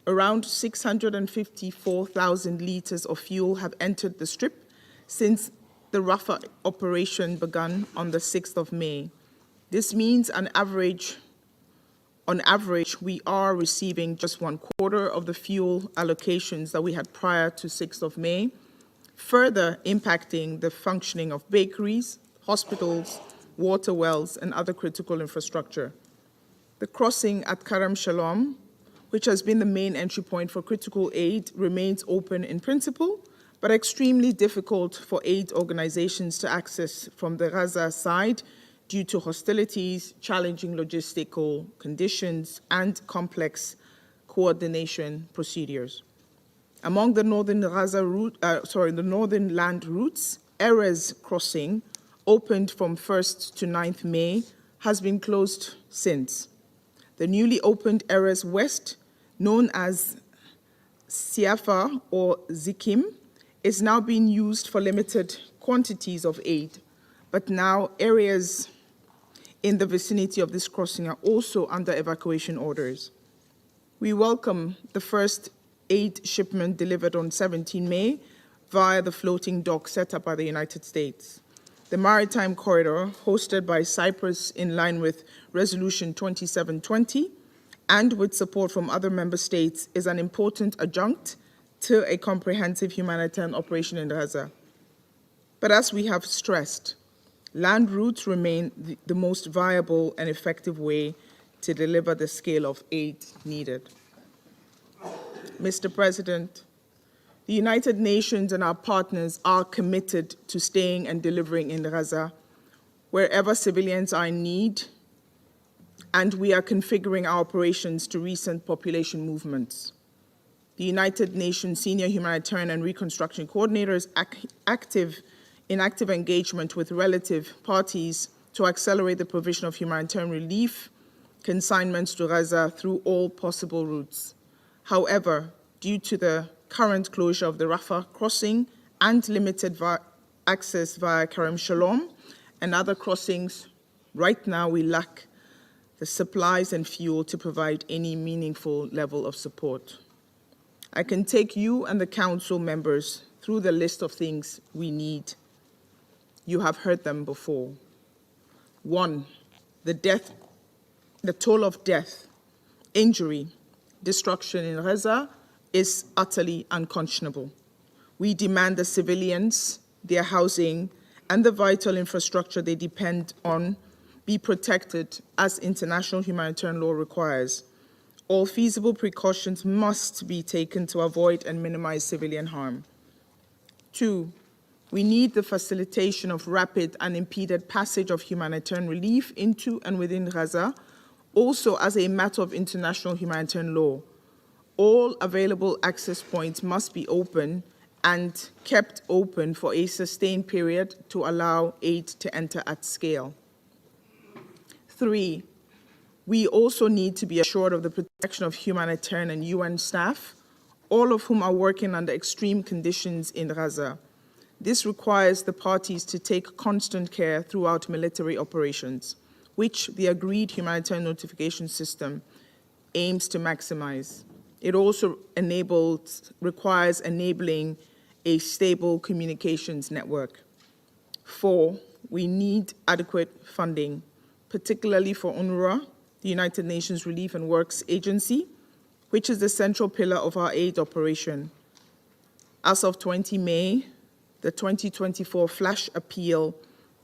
Around 654,000 liters of fuel have entered the strip since the Rafah operation began on the 6th of May. This means on average, we are receiving just 1/4 of the fuel allocations that we had prior to 6th of May, further impacting the functioning of bakeries, hospitals, water wells, and other critical infrastructure. The crossing at Karam Shalom, which has been the main entry point for critical aid, remains open in principle, but extremely difficult for aid organizations to access from the Gaza side due to hostilities, challenging logistical conditions, and complex coordination procedures. Among the northern northern land routes, Erez crossing, opened from 1st to 9th May, has been closed since. The newly opened Erez West, known as Siafa or Zikim, is now being used for limited quantities of aid, but now areas in the vicinity of this crossing are also under evacuation orders. We welcome the first aid shipment delivered on 17 May via the floating dock set up by the United States. The maritime corridor, hosted by Cyprus in line with Resolution 2720, and with support from other member states, is an important adjunct to a comprehensive humanitarian operation in Gaza. But as we have stressed, land routes remain the most viable and effective way to deliver the scale of aid needed. Mr. President, the United Nations and our partners are committed to staying and delivering in Gaza wherever civilians are in need, and we are configuring our operations to recent population movements. The United Nations Senior Humanitarian and Reconstruction Coordinator is active engagement with relative parties to accelerate the provision of humanitarian relief consignments to Gaza through all possible routes. However, due to the current closure of the Rafah crossing and limited access via Kerem Shalom and other crossings, right now we lack the supplies and fuel to provide any meaningful level of support. I can take you and the council members through the list of things we need. You have heard them before. 1, the toll of death, injury, destruction in Gaza is utterly unconscionable. We demand the civilians, their housing, and the vital infrastructure they depend on be protected as international humanitarian law requires. All feasible precautions must be taken to avoid and minimize civilian harm. 2, we need the facilitation of rapid, unimpeded passage of humanitarian relief into and within Gaza, also as a matter of international humanitarian law. All available access points must be open and kept open for a sustained period to allow aid to enter at scale. 3, we also need to be assured of the protection of humanitarian and UN staff, all of whom are working under extreme conditions in Gaza. This requires the parties to take constant care throughout military operations, which the agreed humanitarian notification system aims to maximize. It also requires enabling a stable communications network. 4, we need adequate funding, particularly for UNRWA, the United Nations Relief and Works Agency, which is the central pillar of our aid operation. As of 20 May, the 2024 flash appeal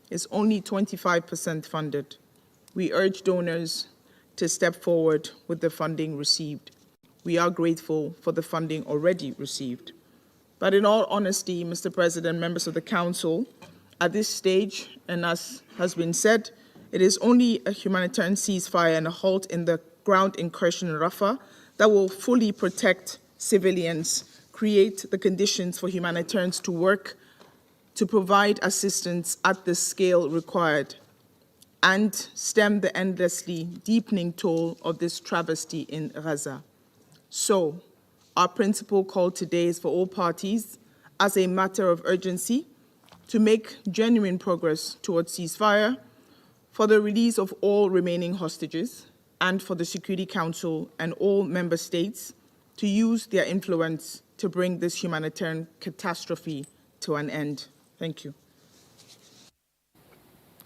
is only 25% funded. We urge donors to step forward with the funding received. We are grateful for the funding already received. But in all honesty, Mr. President, members of the Council, at this stage, and as has been said, it is only a humanitarian ceasefire and a halt in the ground incursion in Rafah that will fully protect civilians, create the conditions for humanitarians to work, to provide assistance at the scale required, and stem the endlessly deepening toll of this travesty in Gaza. So, our principal call today is for all parties, as a matter of urgency, to make genuine progress towards ceasefire, for the release of all remaining hostages, and for the Security Council and all member states to use their influence to bring this humanitarian catastrophe to an end. Thank you.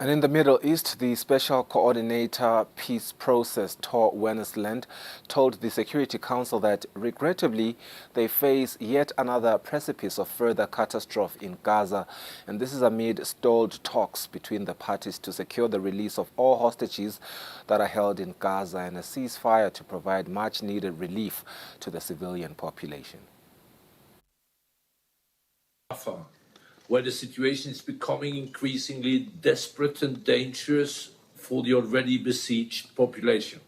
And in the Middle East, the Special Coordinator Peace Process, Tor Wennesland, told the Security Council that, regrettably, they face yet another precipice of further catastrophe in Gaza, and this is amid stalled talks between the parties to secure the release of all hostages that are held in Gaza and a ceasefire to provide much-needed relief to the civilian population. Where the situation is becoming increasingly desperate and dangerous for the already besieged population.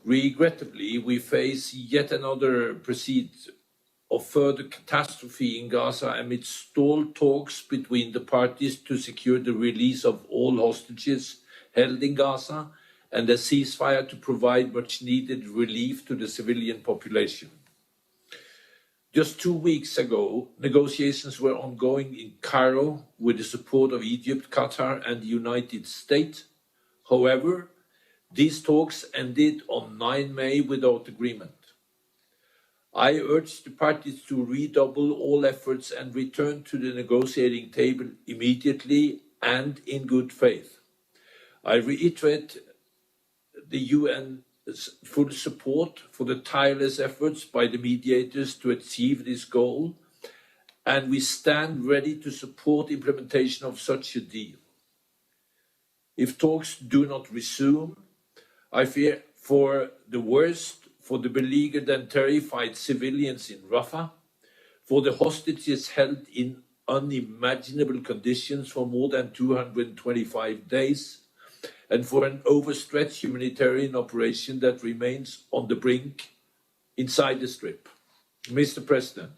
Regrettably, we face yet another proceed of further catastrophe in Gaza amid stalled talks between the parties to secure the release of all hostages held in Gaza and a ceasefire to provide much-needed relief to the civilian population. Just 2 weeks ago, negotiations were ongoing in Cairo with the support of Egypt, Qatar, and the United States. However, these talks ended on 9 May without agreement. I urge the parties to redouble all efforts and return to the negotiating table immediately and in good faith. I reiterate the UN full support for the tireless efforts by the mediators to achieve this goal, and we stand ready to support implementation of such a deal. If talks do not resume, I fear for the worst for the beleaguered and terrified civilians in Rafah, for the hostages held in unimaginable conditions for more than 225 days, and for an overstretched humanitarian operation that remains on the brink inside the Strip. Mr. President,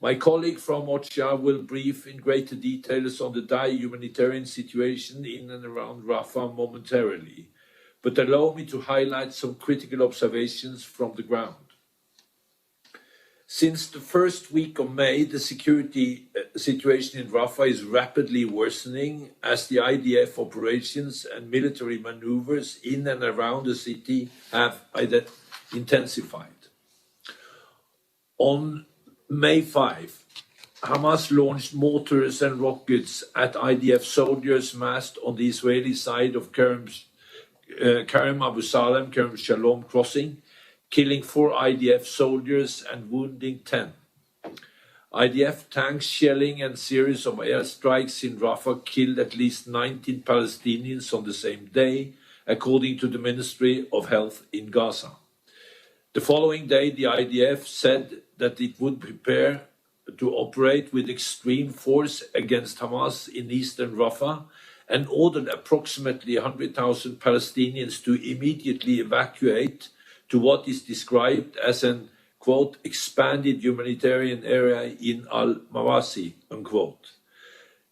my colleague from OCHA will brief in greater details on the dire humanitarian situation in and around Rafah momentarily, but allow me to highlight some critical observations from the ground. Since the first week of May, the security situation in Rafah is rapidly worsening as the IDF operations and military maneuvers in and around the city have intensified. On May 5, Hamas launched mortars and rockets at IDF soldiers massed on the Israeli side of Kerem Abu Salem, Kerem Shalom crossing, killing 4 IDF soldiers and wounding 10. IDF tanks shelling and series of airstrikes in Rafah killed at least 19 Palestinians on the same day, according to the Ministry of Health in Gaza. The following day, the IDF said that it would prepare to operate with extreme force against Hamas in eastern Rafah and ordered approximately 100,000 Palestinians to immediately evacuate to what is described as an, quote, expanded humanitarian area in Al-Mawasi, unquote.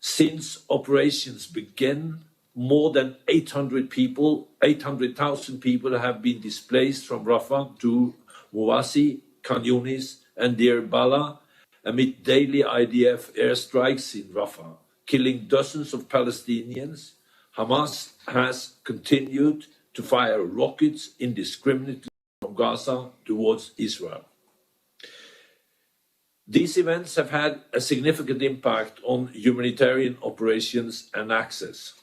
Since operations began, more than 800,000 people have been displaced from Rafah to Mawasi, Khan Yunis, and Deir Bala amid daily IDF airstrikes in Rafah, killing dozens of Palestinians. Hamas has continued to fire rockets indiscriminately from Gaza towards Israel. These events have had a significant impact on humanitarian operations and access.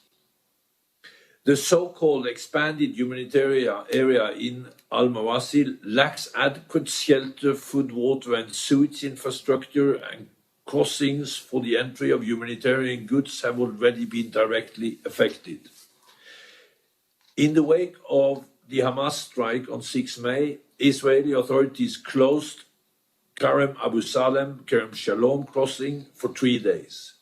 The so-called expanded humanitarian area in Al-Mawasi lacks adequate shelter, food, water, and sewage infrastructure, and crossings for the entry of humanitarian goods have already been directly affected. In the wake of the Hamas strike on 6 May, Israeli authorities closed Kerem Abu Salem, Kerem Shalom crossing for 3 days.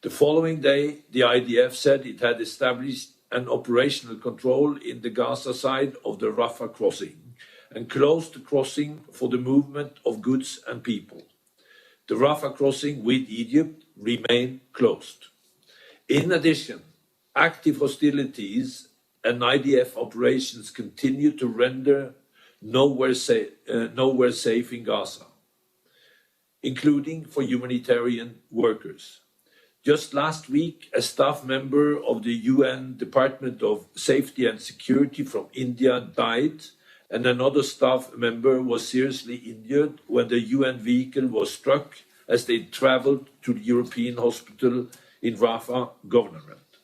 The following day, the IDF said it had established an operational control in the Gaza side of the Rafah crossing and closed the crossing for the movement of goods and people. The Rafah crossing with Egypt remained closed. In addition, active hostilities and IDF operations continue to render nowhere safe in Gaza, including for humanitarian workers. Just last week, a staff member of the UN Department of Safety and Security from India died, and another staff member was seriously injured when the UN vehicle was struck as they traveled to the European hospital in Rafah Governorate.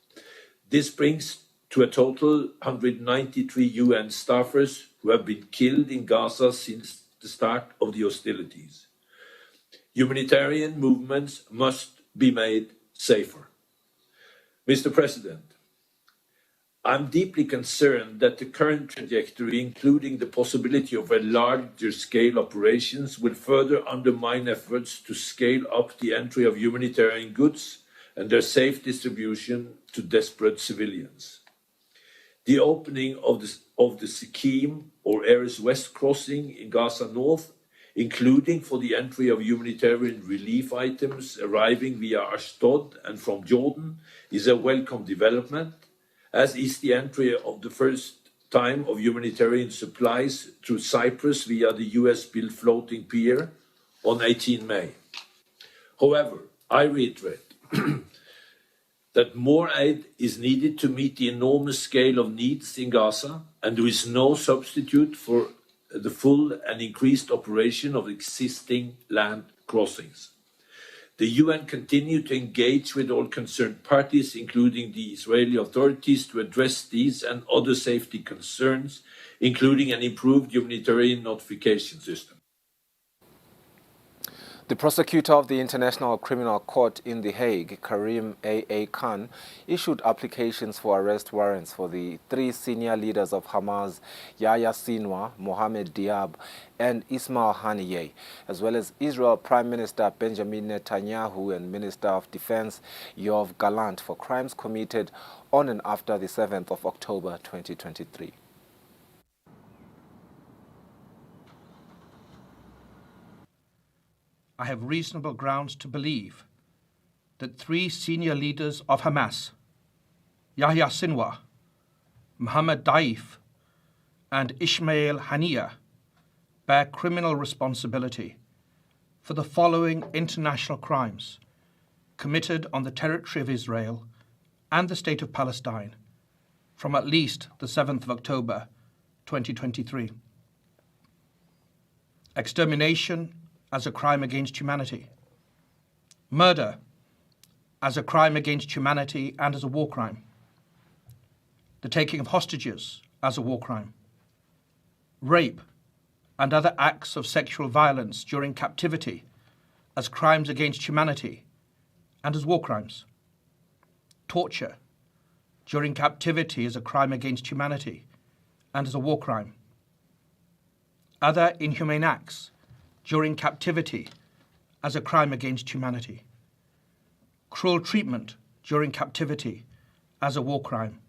This brings to a total 193 UN staffers who have been killed in Gaza since the start of the hostilities. Humanitarian movements must be made safer. Mr. President, I'm deeply concerned that the current trajectory, including the possibility of a larger scale operations, will further undermine efforts to scale up the entry of humanitarian goods and their safe distribution to desperate civilians. The opening of the Sikkim or Erez West crossing in Gaza North, including for the entry of humanitarian relief items arriving via Ashdod and from Jordan, is a welcome development, as is the entry of the first time of humanitarian supplies through Cyprus via the US-built floating pier on 18 May. However, I reiterate that more aid is needed to meet the enormous scale of needs in Gaza, and there is no substitute for the full and increased operation of existing land crossings. The UN continued to engage with all concerned parties, including the Israeli authorities, to address these and other safety concerns, including an improved humanitarian notification system. The prosecutor of the International Criminal Court in The Hague, Karim A.A. Khan, issued applications for arrest warrants for the 3 senior leaders of Hamas, Yahya Sinwar, Mohamed Diab, and Ismail Haniyeh, as well as Israel Prime Minister Benjamin Netanyahu and Minister of Defense Yoav Gallant for crimes committed on and after the 7th of October 2023. I have reasonable grounds to believe that 3 senior leaders of Hamas, Yahya Sinwar, Mohammed Daif, and Ismail Haniyeh, bear criminal responsibility for the following international crimes committed on the territory of Israel and the State of Palestine from at least the 7th of October 2023. Extermination as a crime against humanity. Murder as a crime against humanity and as a war crime. The taking of hostages as a war crime. Rape and other acts of sexual violence during captivity as crimes against humanity and as war crimes. Torture during captivity as a crime against humanity and as a war crime. Other inhumane acts during captivity as a crime against humanity. Cruel treatment during captivity as a war crime.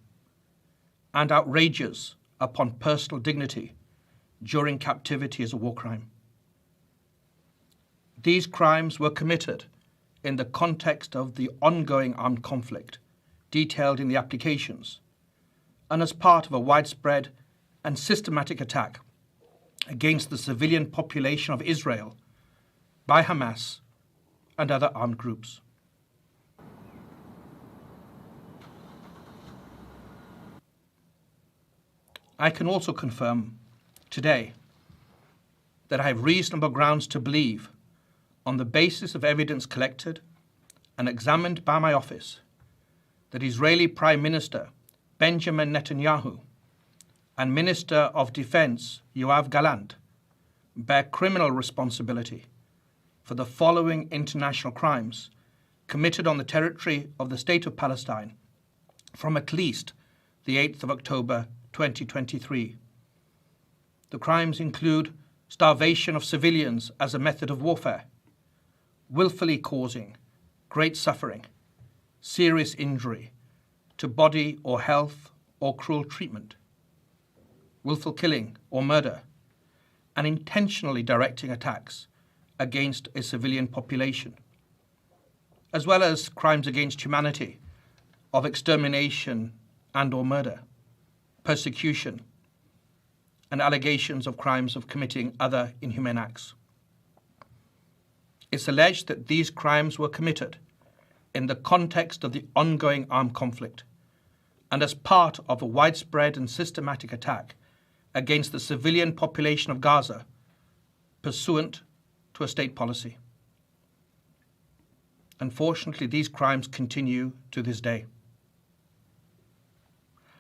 And outrages upon personal dignity during captivity as a war crime. These crimes were committed in the context of the ongoing armed conflict detailed in the applications and as part of a widespread and systematic attack against the civilian population of Israel by Hamas and other armed groups. I can also confirm today that I have reasonable grounds to believe, on the basis of evidence collected and examined by my office, that Israeli Prime Minister Benjamin Netanyahu and Minister of Defense Yoav Gallant bear criminal responsibility for the following international crimes committed on the territory of the State of Palestine from at least the 8th of October 2023. The crimes include starvation of civilians as a method of warfare, willfully causing great suffering, serious injury to body or health or cruel treatment, willful killing or murder, and intentionally directing attacks against a civilian population, as well as crimes against humanity of extermination and or murder, persecution, and allegations of crimes of committing other inhumane acts. It's alleged that these crimes were committed in the context of the ongoing armed conflict and as part of a widespread and systematic attack against the civilian population of Gaza pursuant to a state policy. Unfortunately, these crimes continue to this day.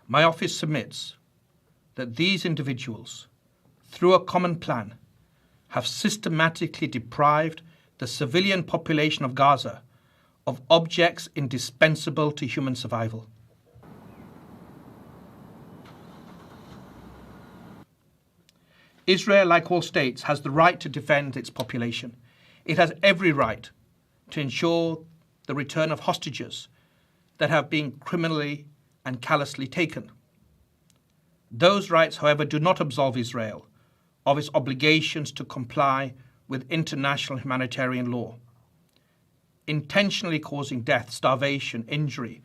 My office submits that these individuals, through a common plan, have systematically deprived the civilian population of Gaza of objects indispensable to human survival. Israel, like all states, has the right to defend its population. It has every right to ensure the return of hostages that have been criminally and callously taken. Those rights, however, do not absolve Israel of its obligations to comply with international humanitarian law. Intentionally causing death, starvation, injury,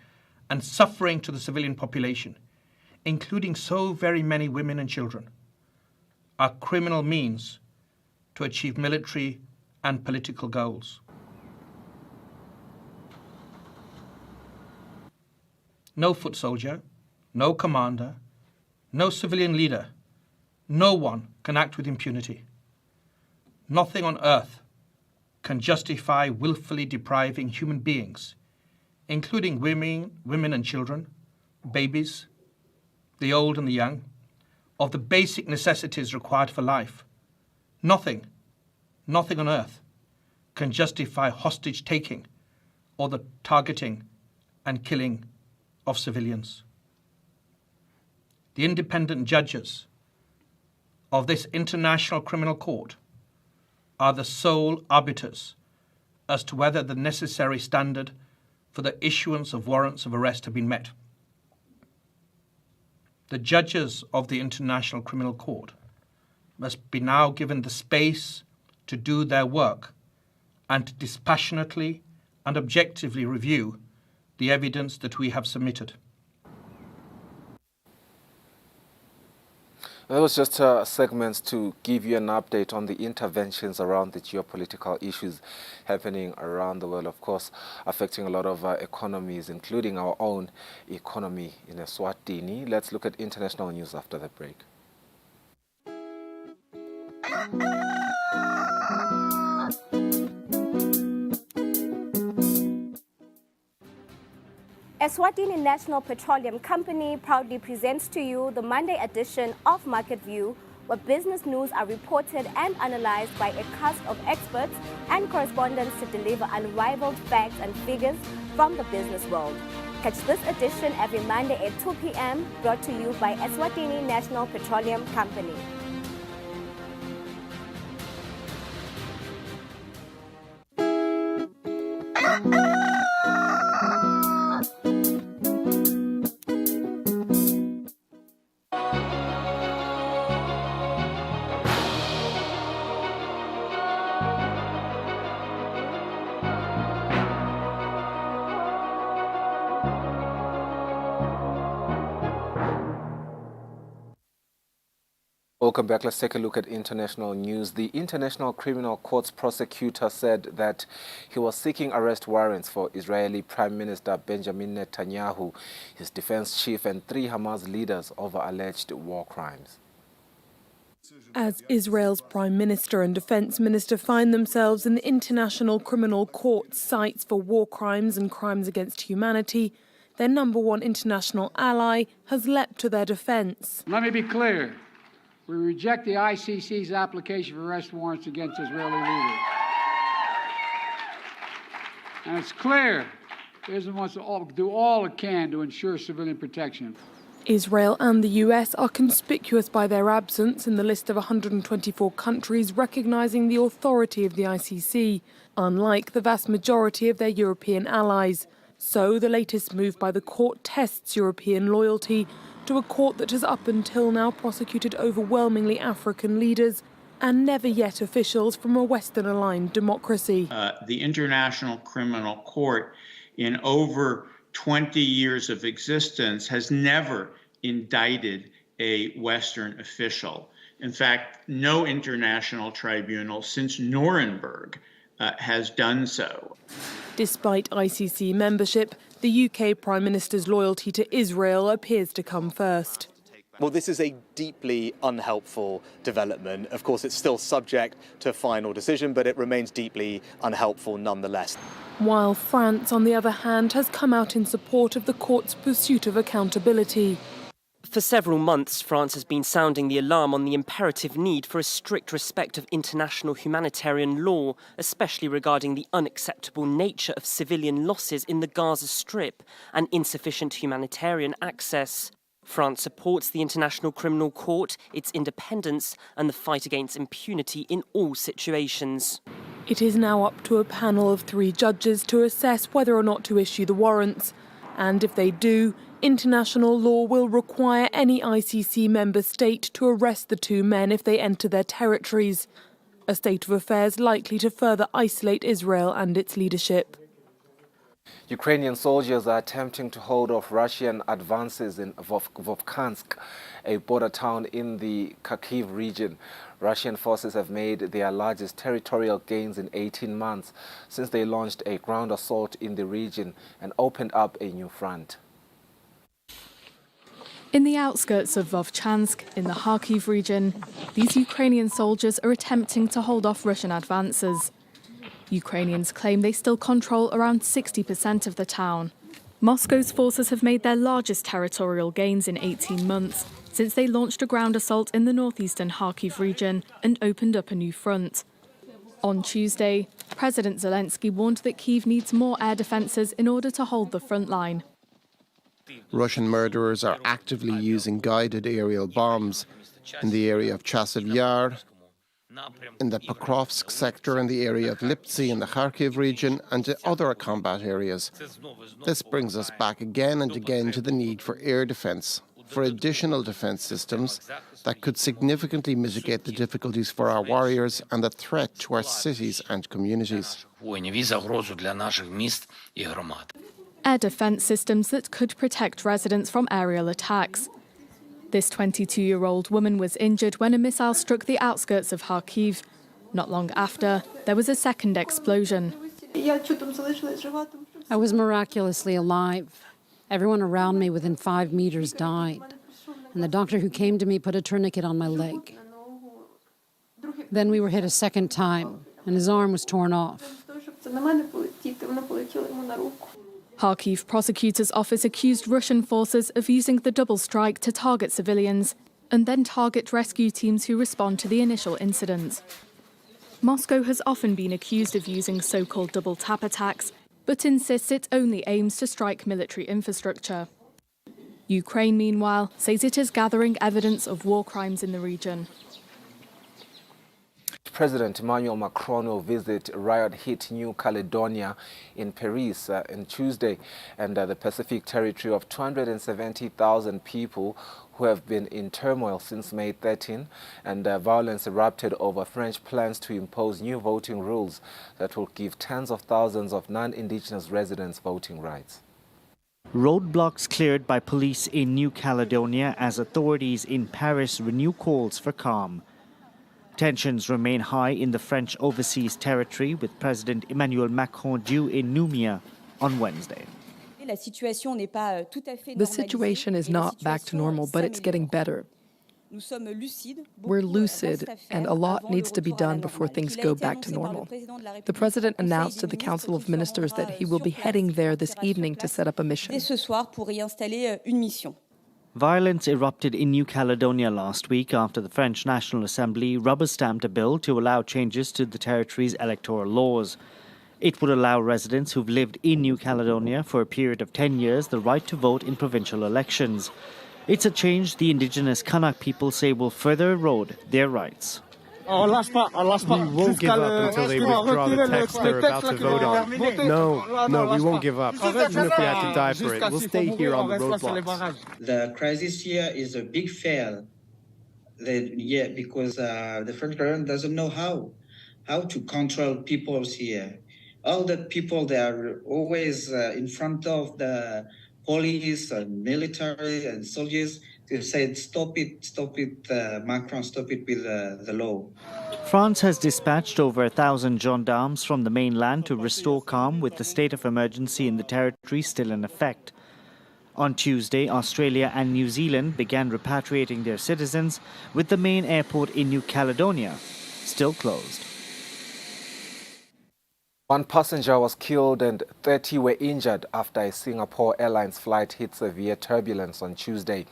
and suffering to the civilian population, including so very many women and children, are criminal means to achieve military and political goals. No foot soldier, no commander, no civilian leader, no one can act with impunity. Nothing on earth can can justify willfully depriving human beings, including women and children, babies, the old and the young, of the basic necessities required for life. Nothing on earth can justify hostage taking or the targeting and killing of civilians. The independent judges of this International Criminal Court are the sole arbiters as to whether the necessary standard for the issuance of warrants of arrest have been met. The judges of the International Criminal Court must be now given the space to do their work and to dispassionately and objectively review the evidence that we have submitted. That was just segments to give you an update on the interventions around the geopolitical issues happening around the world, of course, affecting a lot of economies, including our own economy in Eswatini. Let's look at international news after the break. Eswatini National Petroleum Company proudly presents to you the Monday edition of Market View, where business news are reported and analyzed by a cast of experts and correspondents to deliver unrivaled facts and figures from the business world. Catch this edition every Monday at 2 p.m. brought to you by Eswatini National Petroleum Company. Welcome back. Let's take a look at international news. The International Criminal Court's prosecutor said that he was seeking arrest warrants for Israeli Prime Minister Benjamin Netanyahu, his defense chief, and 3 Hamas leaders over alleged war crimes. As Israel's Prime Minister and Defense Minister find themselves in the International Criminal Court's sights for war crimes and crimes against humanity, their number one international ally has leapt to their defense. Let me be clear. We reject the ICC's application for arrest warrants against Israeli leaders. And it's clear Israel wants to do all it can to ensure civilian protection. Israel and the US are conspicuous by their absence in the list of 124 countries recognizing the authority of the ICC, unlike the vast majority of their European allies. So the latest move by the court tests European loyalty to a court that has up until now prosecuted overwhelmingly African leaders and never yet officials from a Western-aligned democracy. The International Criminal Court, in over 20 years of existence, has never indicted a Western official. In fact, no international tribunal since Nuremberg has done so. Despite ICC membership, the UK Prime Minister's loyalty to Israel appears to come first. Well, this is a deeply unhelpful development. Of course, it's still subject to a final decision, but it remains deeply unhelpful nonetheless. While France, on the other hand, has come out in support of the court's pursuit of accountability. For several months, France has been sounding the alarm on the imperative need for a strict respect of international humanitarian law, especially regarding the unacceptable nature of civilian losses in the Gaza Strip and insufficient humanitarian access. France supports the International Criminal Court, its independence, and the fight against impunity in all situations. It is now up to a panel of 3 judges to assess whether or not to issue the warrants. And if they do, international law will require any ICC member state to arrest the 2 men if they enter their territories, a state of affairs likely to further isolate Israel and its leadership. Ukrainian soldiers are attempting to hold off Russian advances in Vovkansk, a border town in the Kharkiv region. Russian forces have made their largest territorial gains in 18 months since they launched a ground assault in the region and opened up a new front. In the outskirts of Vovchansk, in the Kharkiv region, these Ukrainian soldiers are attempting to hold off Russian advances. Ukrainians claim they still control around 60% of the town. Moscow's forces have made their largest territorial gains in 18 months, since they launched a ground assault in the northeastern Kharkiv region and opened up a new front. On Tuesday, President Zelensky warned that Kyiv needs more air defences in order to hold the front line. Russian murderers are actively using guided aerial bombs in the area of Chasiv Yar, in the Pokrovsk sector, in the area of Lipsy in the Kharkiv region, and to other combat areas. This brings us back again and again to the need for air defence, for additional defence systems that could significantly mitigate the difficulties for our warriors and the threat to our cities and communities. Air defence systems that could protect residents from aerial attacks. This 22-year-old woman was injured when a missile struck the outskirts of Kharkiv. Not long after, there was a second explosion. I was miraculously alive. Everyone around me within 5 meters died. And the doctor who came to me put a tourniquet on my leg. Then we were hit a second time, and his arm was torn off. Kharkiv prosecutor's office accused Russian forces of using the double strike to target civilians and then target rescue teams who respond to the initial incident. Moscow has often been accused of using so-called double tap attacks, but insists it only aims to strike military infrastructure. Ukraine, meanwhile, says it is gathering evidence of war crimes in the region. President Emmanuel Macron will visit riot-hit New Caledonia in Paris on Tuesday, and the Pacific territory of 270,000 people who have been in turmoil since May 13, and violence erupted over French plans to impose new voting rules that will give tens of thousands of non-Indigenous residents voting rights. Roadblocks cleared by police in New Caledonia as authorities in Paris renew calls for calm. Tensions remain high in the French overseas territory, with President Emmanuel Macron due in Nouméa on Wednesday. The situation is not back to normal, but it's getting better. We're lucid, and a lot needs to be done before things go back to normal. The President announced to the Council of Ministers that he will be heading there this evening to set up a mission. Violence erupted in New Caledonia last week after the French National Assembly rubber-stamped a bill to allow changes to the territory's electoral laws. It would allow residents who've lived in New Caledonia for a period of 10 years the right to vote in provincial elections. It's a change the indigenous Kanak people say will further erode their rights. We won't give up until they withdraw the text they're about to vote on. No, we won't give up. Even if we have to die for it, we'll stay here on the roadblocks. The crisis here is a big fail. Because the French government doesn't know how to control people here. All the people, they are always in front of the police and military and soldiers. They said, stop it, Macron, stop it with the law. France has dispatched over 1,000 gendarmes from the mainland to restore calm, with the state of emergency in the territory still in effect. On Tuesday, Australia and New Zealand began repatriating their citizens, with the main airport in New Caledonia still closed. One passenger was killed and 30 were injured after a Singapore Airlines flight hit severe turbulence on Tuesday,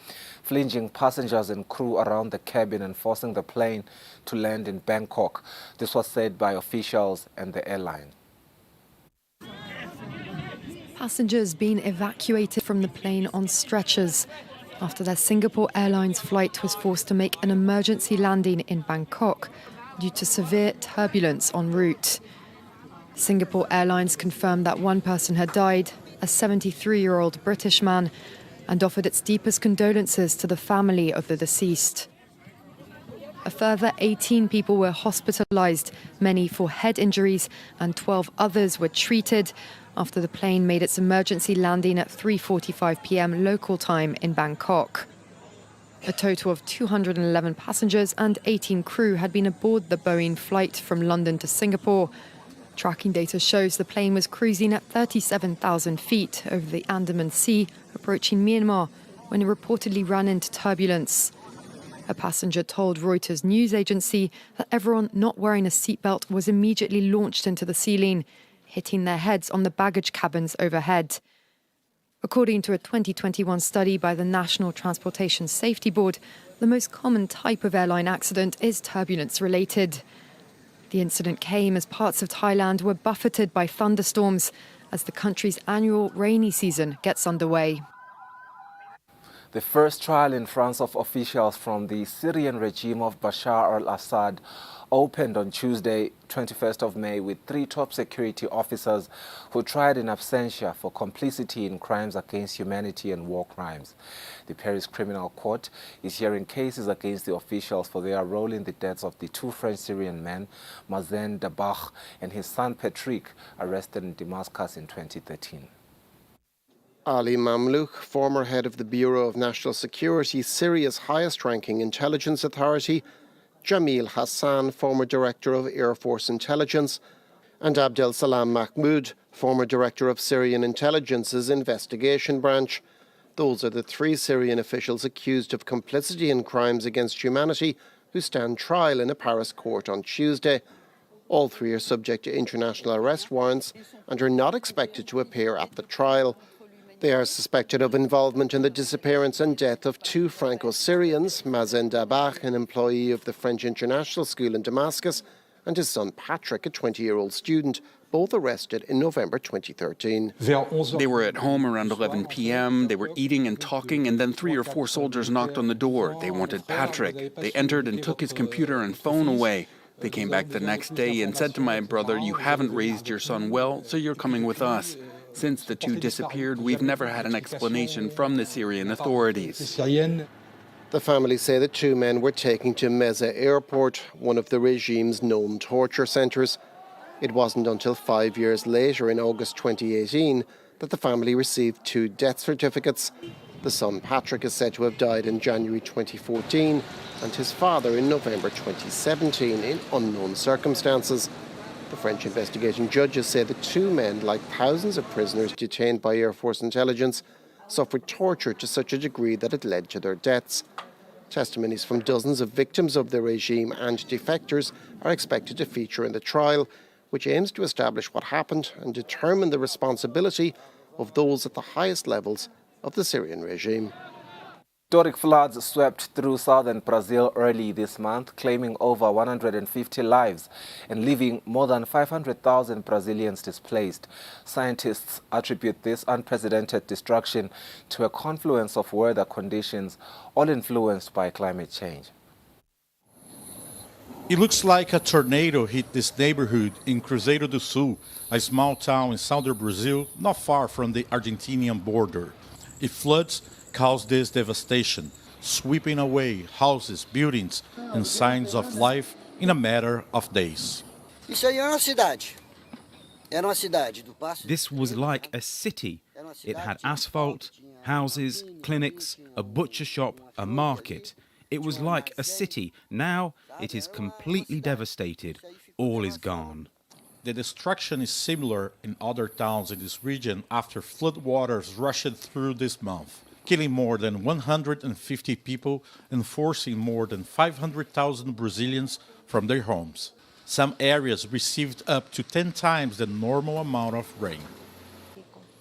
flinging passengers and crew around the cabin and forcing the plane to land in Bangkok. This was said by officials and the airline. Passengers being evacuated from the plane on stretchers after their Singapore Airlines flight was forced to make an emergency landing in Bangkok due to severe turbulence en route. Singapore Airlines confirmed that one person had died, a 73-year-old British man, and offered its deepest condolences to the family of the deceased. A further 18 people were hospitalized, many for head injuries, and 12 others were treated after the plane made its emergency landing at 3:45 p.m. local time in Bangkok. A total of 211 passengers and 18 crew had been aboard the Boeing flight from London to Singapore. Tracking data shows the plane was cruising at 37,000 feet over the Andaman Sea, approaching Myanmar, when it reportedly ran into turbulence. A passenger told Reuters news agency that everyone not wearing a seatbelt was immediately launched into the ceiling, hitting their heads on the baggage cabins overhead. According to a 2021 study by the National Transportation Safety Board, the most common type of airline accident is turbulence-related. The incident came as parts of Thailand were buffeted by thunderstorms as the country's annual rainy season gets underway. The first trial in France of officials from the Syrian regime of Bashar al-Assad opened on Tuesday, 21st of May, with 3 top security officers who tried in absentia for complicity in crimes against humanity and war crimes. The Paris Criminal Court is hearing cases against the officials for their role in the deaths of the 2 French Syrian men, Mazen Dabakh and his son Patrick, arrested in Damascus in 2013. Ali Mamlouk, former head of the Bureau of National Security, Syria's highest-ranking intelligence authority, Jamil Hassan, former director of Air Force Intelligence, and Abdel Salam Mahmoud, former director of Syrian Intelligence's investigation branch. Those are the 3 Syrian officials accused of complicity in crimes against humanity who stand trial in a Paris court on Tuesday. All 3 are subject to international arrest warrants and are not expected to appear at the trial. They are suspected of involvement in the disappearance and death of 2 Franco-Syrians, Mazen Dabakh, an employee of the French International School in Damascus, and his son Patrick, a 20-year-old student, both arrested in November 2013. They were at home around 11 p.m. They were eating and talking, and then 3 or 4 soldiers knocked on the door. They wanted Patrick. They entered and took his computer and phone away. They came back the next day and said to my brother, "You haven't raised your son well, so you're coming with us." Since the 2 disappeared, we've never had an explanation from the Syrian authorities. The family say the 2 men were taken to Meza Airport, one of the regime's known torture centres. It wasn't until 5 years later, in August 2018, that the family received 2 death certificates. The son Patrick is said to have died in January 2014 and his father in November 2017 in unknown circumstances. The French investigating judges say the 2 men, like thousands of prisoners detained by Air Force Intelligence, suffered torture to such a degree that it led to their deaths. Testimonies from dozens of victims of the regime and defectors are expected to feature in the trial, which aims to establish what happened and determine the responsibility of those at the highest levels of the Syrian regime. Historic floods swept through southern Brazil early this month, claiming over 150 lives and leaving more than 500,000 Brazilians displaced. Scientists attribute this unprecedented destruction to a confluence of weather conditions, all influenced by climate change. It looks like a tornado hit this neighborhood in Cruzeiro do Sul, a small town in southern Brazil, not far from the Argentinian border. It floods caused this devastation, sweeping away houses, buildings, and signs of life in a matter of days. This was like a city. It had asphalt, houses, clinics, a butcher shop, a market. It was like a city. Now it is completely devastated. All is gone. The destruction is similar in other towns in this region after floodwaters rushed through this month, killing more than 150 people and forcing more than 500,000 Brazilians from their homes. Some areas received up to 10 times the normal amount of rain.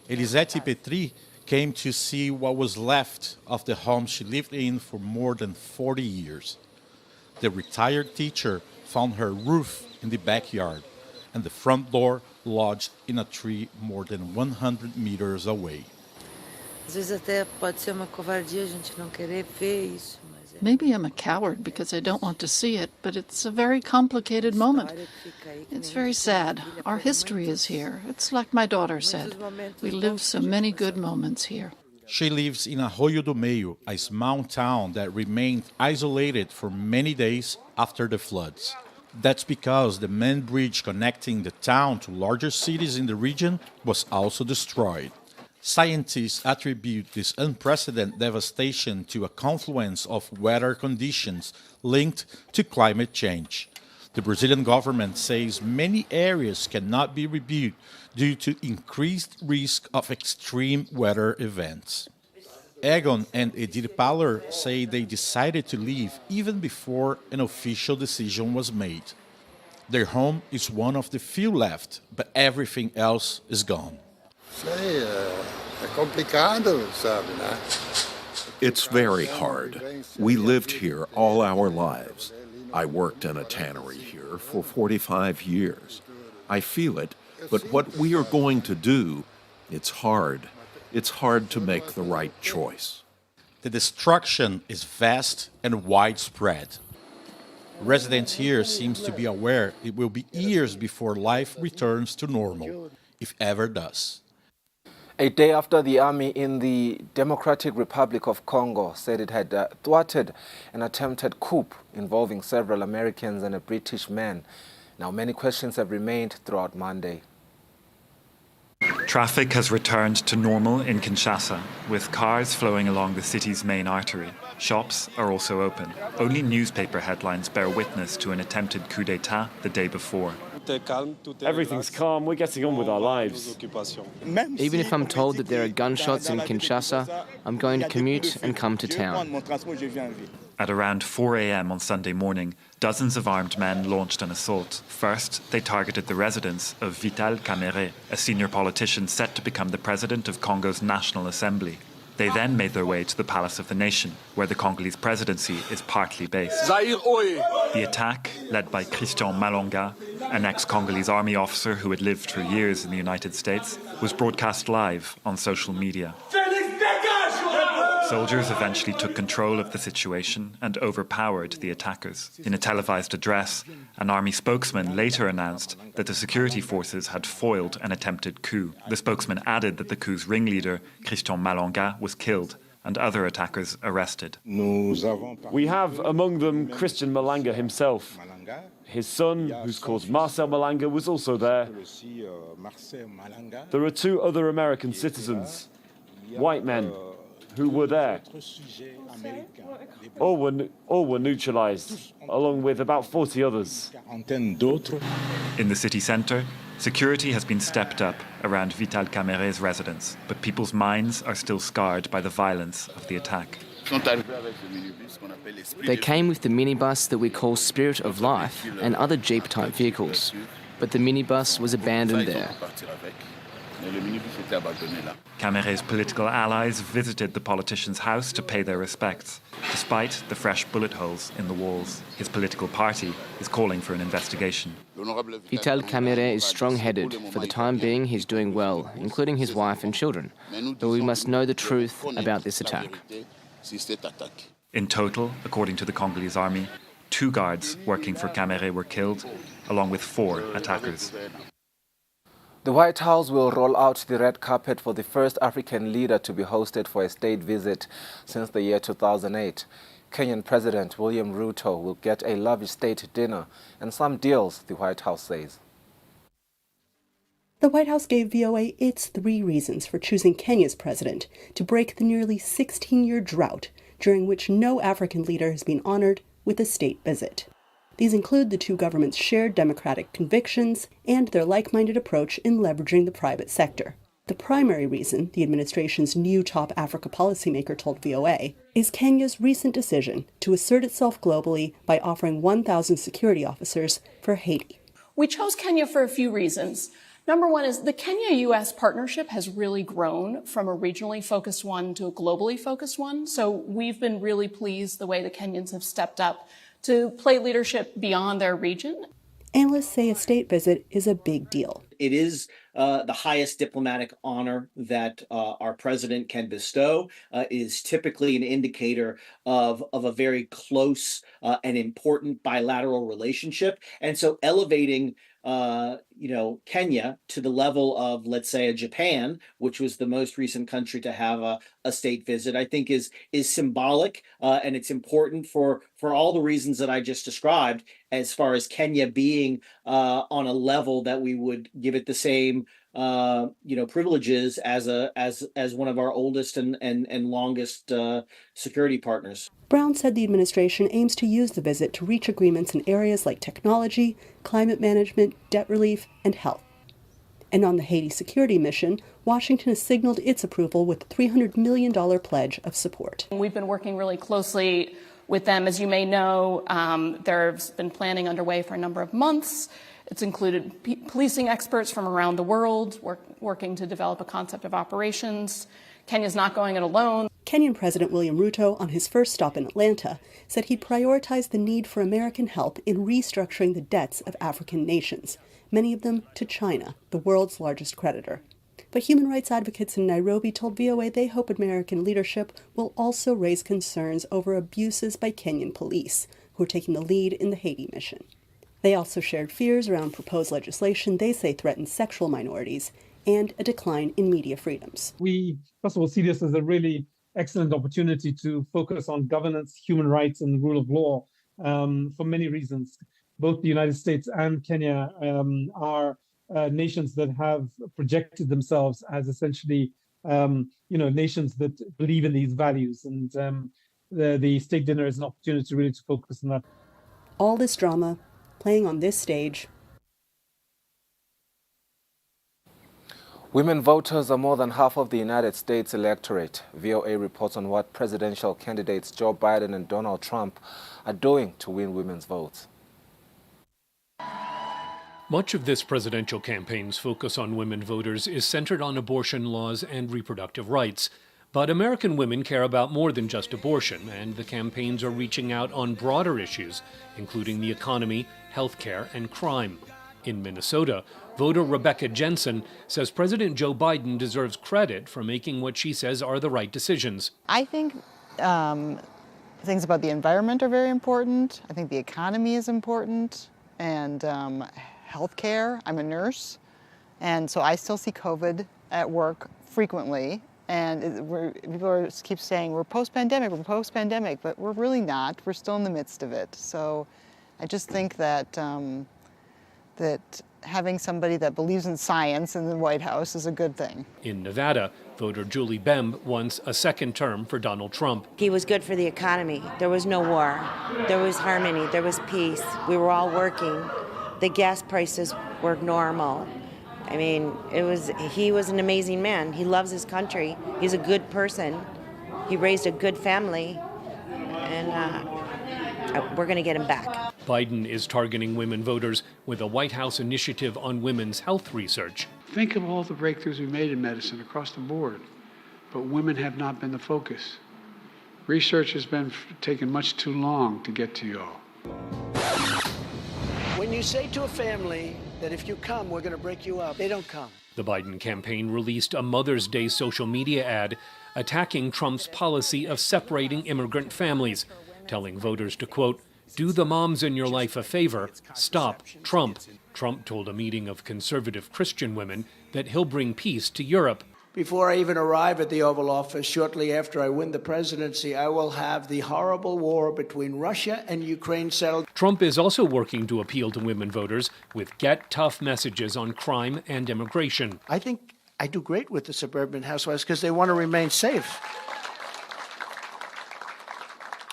Elisete Petri came to see what was left of the home she lived in for more than 40 years. The retired teacher found her roof in the backyard and the front door lodged in a tree more than 100 meters away. Maybe I'm a coward because I don't want to see it, but it's a very complicated moment. It's very sad. Our history is here. It's like my daughter said. We lived so many good moments here. She lives in Arroio do Meio, a small town that remained isolated for many days after the floods. That's because the main bridge connecting the town to larger cities in the region was also destroyed. Scientists attribute this unprecedented devastation to a confluence of weather conditions linked to climate change. The Brazilian government says many areas cannot be rebuilt due to increased risk of extreme weather events. Egon and Edith Paller say they decided to leave even before an official decision was made. Their home is one of the few left, but everything else is gone. It's very hard. We lived here all our lives. I worked in a tannery here for 45 years. I feel it, but what we are going to do, it's hard. It's hard to make the right choice. The destruction is vast and widespread. Residents here seem to be aware it will be years before life returns to normal, if ever does. A day after the army in the Democratic Republic of Congo said it had thwarted an attempted coup involving several Americans and a British man. Now, many questions have remained throughout Monday. Traffic has returned to normal in Kinshasa, with cars flowing along the city's main artery. Shops are also open. Only newspaper headlines bear witness to an attempted coup d'etat the day before. Everything's calm, we're getting on with our lives. Even if I'm told that there are gunshots in Kinshasa, I'm going to commute and come to town. At around 4 a.m. on Sunday morning, dozens of armed men launched an assault. First, they targeted the residence of Vital Kamerhe, a senior politician set to become the president of Congo's National Assembly. They then made their way to the Palace of the Nation, where the Congolese presidency is partly based. The attack, led by Christian Malonga, an ex-Congolese army officer who had lived for years in the United States, was broadcast live on social media. Soldiers eventually took control of the situation and overpowered the attackers. In a televised address, an army spokesman later announced that the security forces had foiled an attempted coup. The spokesman added that the coup's ringleader, Christian Malonga, was killed and other attackers arrested. We have among them Christian Malanga himself. His son, who's called Marcel Malanga, was also there. There are 2 other American citizens, white men, who were there. All were neutralized, along with about 40 others. In the city center, security has been stepped up around Vital Kamerhe's residence, but people's minds are still scarred by the violence of the attack. They came with the minibus that we call Spirit of Life and other Jeep-type vehicles, but the minibus was abandoned there. Kamerhe's political allies visited the politician's house to pay their respects, despite the fresh bullet holes in the walls. His political party is calling for an investigation. Vital Kamerhe is strong-headed. For the time being, he's doing well, including his wife and children. But we must know the truth about this attack. In total, according to the Congolese army, 2 guards working for Kamerhe were killed, along with 4 attackers. The White House will roll out the red carpet for the first African leader to be hosted for a state visit since the year 2008. Kenyan President William Ruto will get a lavish state dinner and some deals, the White House says. The White House gave VOA its 3 reasons for choosing Kenya's president to break the nearly 16-year drought during which no African leader has been honored with a state visit. These include the 2 governments' shared democratic convictions and their like-minded approach in leveraging the private sector. The primary reason, the administration's new top Africa policymaker told VOA, is Kenya's recent decision to assert itself globally by offering 1,000 security officers for Haiti. We chose Kenya for a few reasons. Number one is the Kenya-U.S. partnership has really grown from a regionally focused one to a globally focused one. So we've been really pleased the way the Kenyans have stepped up to play leadership beyond their region. Analysts say a state visit is a big deal. It is the highest diplomatic honor that our president can bestow. It is typically an indicator of a very close and important bilateral relationship. And so elevating Kenya to the level of, let's say, a Japan, which was the most recent country to have a state visit, I think is symbolic, and it's important for all the reasons that I just described, as far as Kenya being on a level that we would give it the same privileges as one of our oldest and longest security partners. Brown said the administration aims to use the visit to reach agreements in areas like technology, climate management, debt relief, and health. And on the Haiti security mission, Washington has signaled its approval with a $300 million pledge of support. We've been working really closely with them. As you may know, there's been planning underway for a number of months. It's included policing experts from around the world working to develop a concept of operations. Kenya's not going it alone. Kenyan President William Ruto, on his first stop in Atlanta, said he'd prioritize the need for American help in restructuring the debts of African nations, many of them to China, the world's largest creditor. But human rights advocates in Nairobi told VOA they hope American leadership will also raise concerns over abuses by Kenyan police, who are taking the lead in the Haiti mission. They also shared fears around proposed legislation they say threatens sexual minorities and a decline in media freedoms. We, first of all, see this as a really excellent opportunity to focus on governance, human rights, and the rule of law for many reasons. Both the United States and Kenya are nations that have projected themselves as essentially, nations that believe in these values. And the state dinner is an opportunity really to focus on that. All this drama playing on this stage. Women voters are more than half of the United States electorate. VOA reports on what presidential candidates Joe Biden and Donald Trump are doing to win women's votes. Much of this presidential campaign's focus on women voters is centered on abortion laws and reproductive rights. But American women care about more than just abortion, and the campaigns are reaching out on broader issues, including the economy, healthcare, and crime. In Minnesota, voter Rebecca Jensen says President Joe Biden deserves credit for making what she says are the right decisions. I think things about the environment are very important. I think the economy is important, and healthcare. I'm a nurse, and so I still see COVID at work frequently. And people keep saying we're post-pandemic, but we're really not. We're still in the midst of it. So I just think that that having somebody that believes in science in the White House is a good thing. In Nevada, voter Julie Bemb wants a second term for Donald Trump. He was good for the economy. There was no war. There was harmony. There was peace. We were all working. The gas prices were normal. I mean, he was an amazing man. He loves his country. He's a good person. He raised a good family, and we're going to get him back. Biden is targeting women voters with a White House initiative on women's health research. Think of all the breakthroughs we made in medicine across the board, but women have not been the focus. Research has been taking much too long to get to you all. When you say to a family that if you come, we're going to break you up, they don't come. The Biden campaign released a Mother's Day social media ad attacking Trump's policy of separating immigrant families, telling voters to, quote, "Do the moms in your life a favor, stop Trump." Trump told a meeting of conservative Christian women that he'll bring peace to Europe. Before I even arrive at the Oval Office, shortly after I win the presidency, I will have the horrible war between Russia and Ukraine settled. Trump is also working to appeal to women voters with get tough messages on crime and immigration. I think I do great with the suburban housewives because they want to remain safe.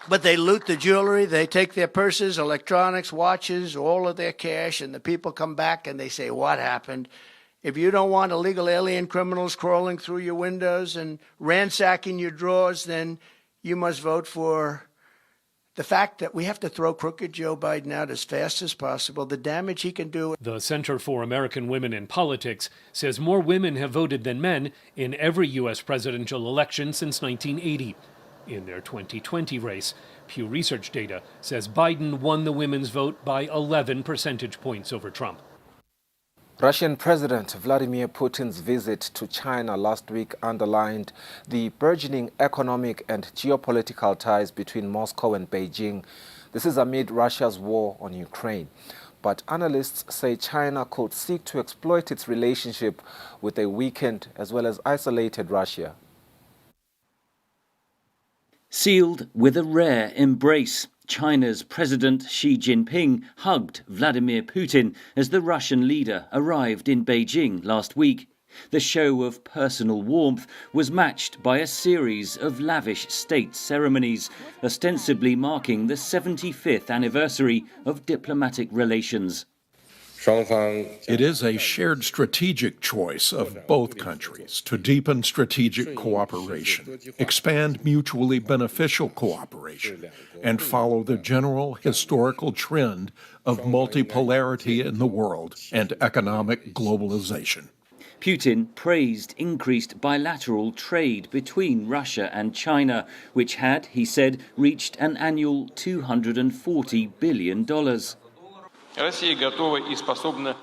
But they loot the jewelry, they take their purses, electronics, watches, all of their cash, and the people come back and they say, what happened? If you don't want illegal alien criminals crawling through your windows and ransacking your drawers, then you must vote for the fact that we have to throw crooked Joe Biden out as fast as possible, the damage he can do. The Center for American Women in Politics says more women have voted than men in every U.S. presidential election since 1980. In their 2020 race, Pew Research data says Biden won the women's vote by 11 percentage points over Trump. Russian President Vladimir Putin's visit to China last week underlined the burgeoning economic and geopolitical ties between Moscow and Beijing. This is amid Russia's war on Ukraine. But analysts say China could seek to exploit its relationship with a weakened as well as isolated Russia. Sealed with a rare embrace, China's President Xi Jinping hugged Vladimir Putin as the Russian leader arrived in Beijing last week. The show of personal warmth was matched by a series of lavish state ceremonies, ostensibly marking the 75th anniversary of diplomatic relations. It is a shared strategic choice of both countries to deepen strategic cooperation, expand mutually beneficial cooperation, and follow the general historical trend of multipolarity in the world and economic globalization. Putin praised increased bilateral trade between Russia and China, which had, he said, reached an annual $240 billion.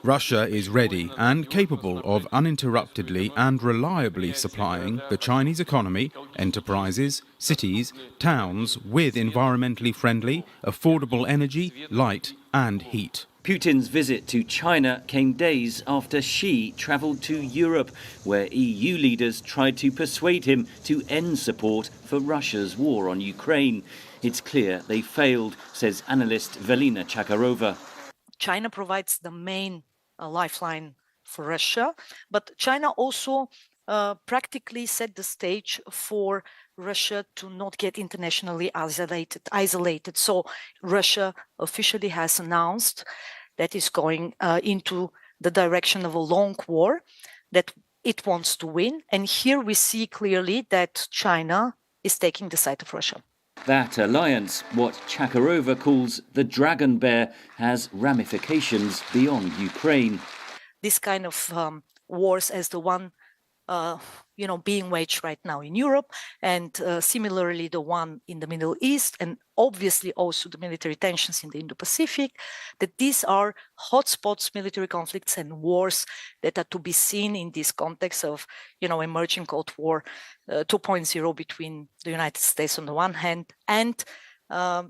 Russia is ready and capable of uninterruptedly and reliably supplying the Chinese economy, enterprises, cities, towns with environmentally friendly, affordable energy, light and heat. Putin's visit to China came days after Xi travelled to Europe, where EU leaders tried to persuade him to end support for Russia's war on Ukraine. It's clear they failed, says analyst Velina Chakarova. China provides the main lifeline for Russia, but China also practically set the stage for Russia to not get internationally isolated. So Russia officially has announced that it's going into the direction of a long war that it wants to win. And here we see clearly that China is taking the side of Russia. That alliance, what Chakarova calls the Dragon Bear, has ramifications beyond Ukraine. This kind of wars as the one being waged right now in Europe, and similarly the one in the Middle East, and obviously also the military tensions in the Indo-Pacific, that these are hotspots, military conflicts and wars that are to be seen in this context of, emerging Cold War 2.0 between the United States on the one hand and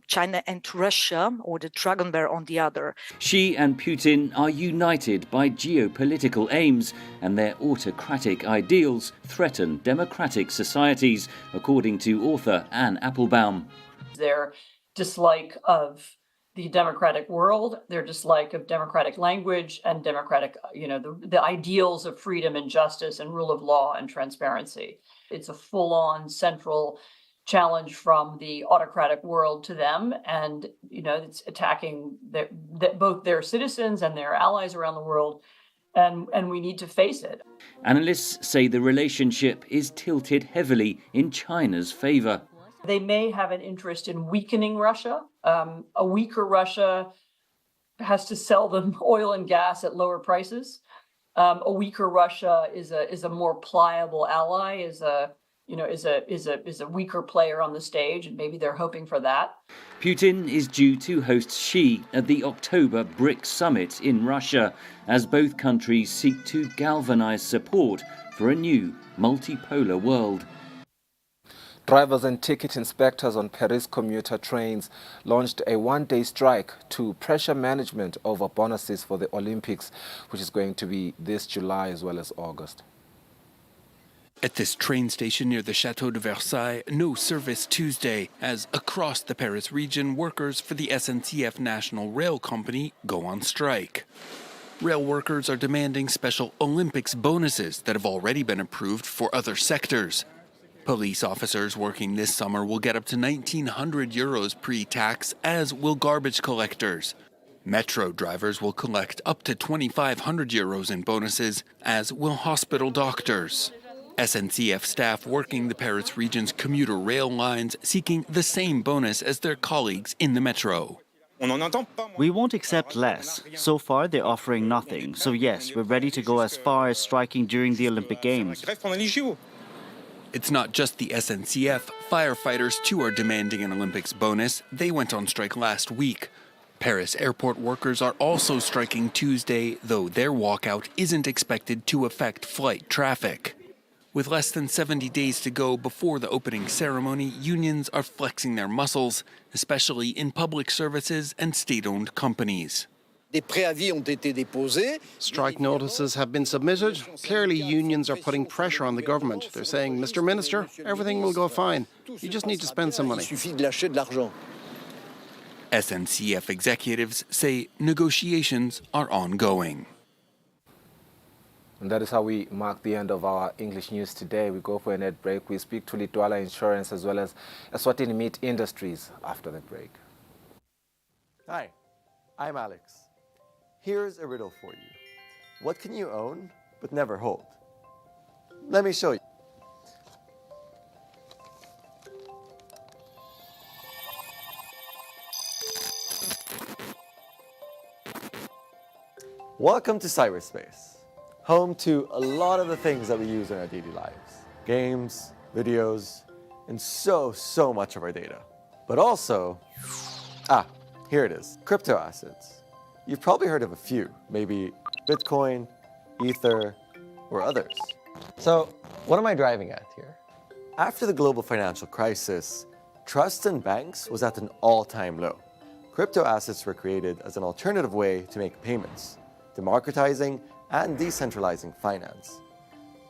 China and Russia, or the Dragon Bear on the other. Xi and Putin are united by geopolitical aims, and their autocratic ideals threaten democratic societies, according to author Anne Applebaum. Their dislike of the democratic world, their dislike of democratic language and democratic, the ideals of freedom and justice and rule of law and transparency. It's a full-on central challenge from the autocratic world to them, and it's attacking both their citizens and their allies around the world, and we need to face it. Analysts say the relationship is tilted heavily in China's favour. They may have an interest in weakening Russia. A weaker Russia has to sell them oil and gas at lower prices. A weaker Russia is a more pliable ally, is a weaker player on the stage, and maybe they're hoping for that. Putin is due to host Xi at the October BRICS summit in Russia, as both countries seek to galvanize support for a new multipolar world. Drivers and ticket inspectors on Paris commuter trains launched a one-day strike to pressure management over bonuses for the Olympics, which is going to be this July as well as August. At this train station near the Chateau de Versailles, no service Tuesday, as across the Paris region, workers for the SNCF National Rail Company go on strike. Rail workers are demanding special Olympics bonuses that have already been approved for other sectors. Police officers working this summer will get up to €1,900 pre-tax, as will garbage collectors. Metro drivers will collect up to €2,500 in bonuses, as will hospital doctors. SNCF staff working the Paris region's commuter rail lines seeking the same bonus as their colleagues in the metro. We won't accept less. So far, they're offering nothing. So yes, we're ready to go as far as striking during the Olympic Games. It's not just the SNCF. Firefighters, too, are demanding an Olympics bonus. They went on strike last week. Paris airport workers are also striking Tuesday, though their walkout isn't expected to affect flight traffic. With less than 70 days to go before the opening ceremony, unions are flexing their muscles, especially in public services and state-owned companies. Strike notices have been submitted. Clearly, unions are putting pressure on the government. They're saying, Mr. Minister, everything will go fine. You just need to spend some money. SNCF executives say negotiations are ongoing. And that is how we mark the end of our English news today. We go for a net break. We speak to Litwala Insurance as well as Eswatini Meat Industries after the break. Hi, I'm Alex. Here's a riddle for you. What can you own but never hold? Let me show you. Welcome to cyberspace, home to a lot of the things that we use in our daily lives. Games, videos, and so much of our data. But also, here it is, crypto assets. You've probably heard of a few, maybe Bitcoin, Ether, or others. So, what am I driving at here? After the global financial crisis, trust in banks was at an all-time low. Crypto assets were created as an alternative way to make payments, democratizing and decentralizing finance.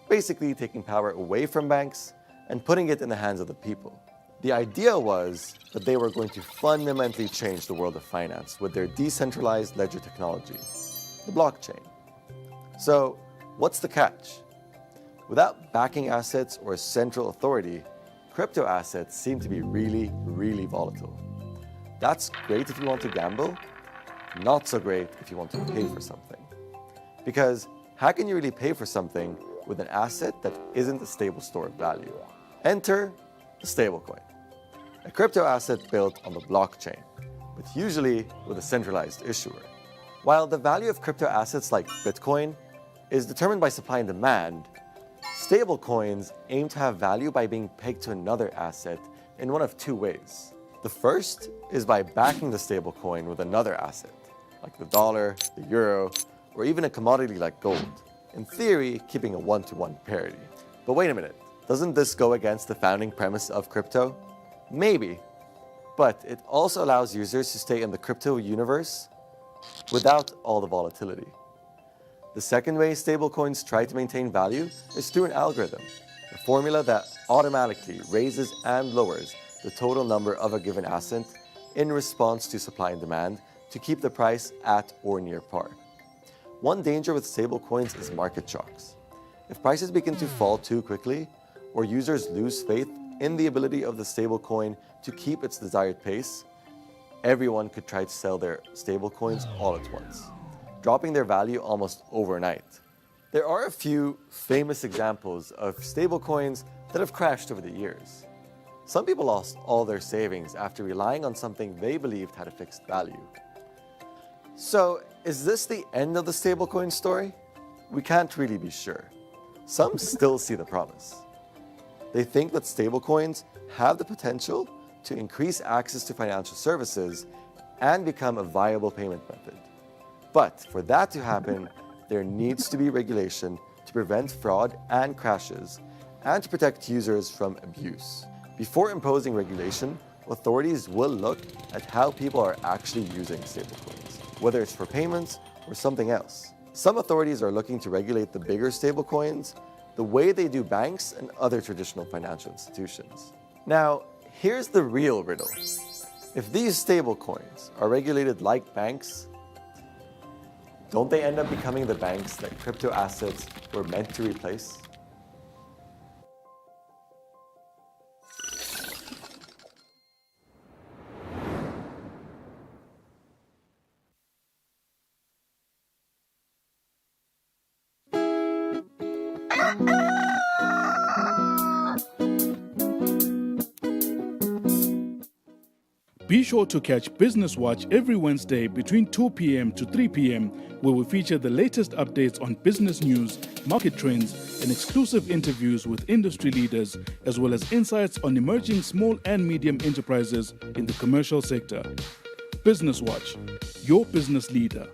Basically taking power away from banks and putting it in the hands of the people. The idea was that they were going to fundamentally change the world of finance with their decentralized ledger technology, the blockchain. So, what's the catch? Without backing assets or central authority, crypto assets seem to be really volatile. That's great if you want to gamble, not so great if you want to pay for something. Because how can you really pay for something with an asset that isn't a stable store of value? Enter the stablecoin, a crypto asset built on the blockchain, but usually with a centralized issuer. While the value of crypto assets like Bitcoin is determined by supply and demand, stablecoins aim to have value by being pegged to another asset in one of two ways. The first is by backing the stablecoin with another asset, like the dollar, the euro, or even a commodity like gold. In theory, keeping a one-to-one parity. But wait a minute, doesn't this go against the founding premise of crypto? Maybe, but it also allows users to stay in the crypto universe without all the volatility. The second way stablecoins try to maintain value is through an algorithm, a formula that automatically raises and lowers the total number of a given asset in response to supply and demand to keep the price at or near par. One danger with stablecoins is market shocks. If prices begin to fall too quickly, or users lose faith in the ability of the stablecoin to keep its desired pace, everyone could try to sell their stablecoins all at once, dropping their value almost overnight. There are a few famous examples of stablecoins that have crashed over the years. Some people lost all their savings after relying on something they believed had a fixed value. So, is this the end of the stablecoin story? We can't really be sure. Some still see the promise. They think that stablecoins have the potential to increase access to financial services and become a viable payment method. But for that to happen, there needs to be regulation to prevent fraud and crashes and to protect users from abuse. Before imposing regulation, authorities will look at how people are actually using stablecoins, whether it's for payments or something else. Some authorities are looking to regulate the bigger stablecoins the way they do banks and other traditional financial institutions. Now, here's the real riddle. If these stablecoins are regulated like banks, don't they end up becoming the banks that crypto assets were meant to replace? Be sure to catch Business Watch every Wednesday between 2 p.m. to 3 p.m., where we feature the latest updates on business news, market trends, and exclusive interviews with industry leaders, as well as insights on emerging small and medium enterprises in the commercial sector. Business Watch, your business leader.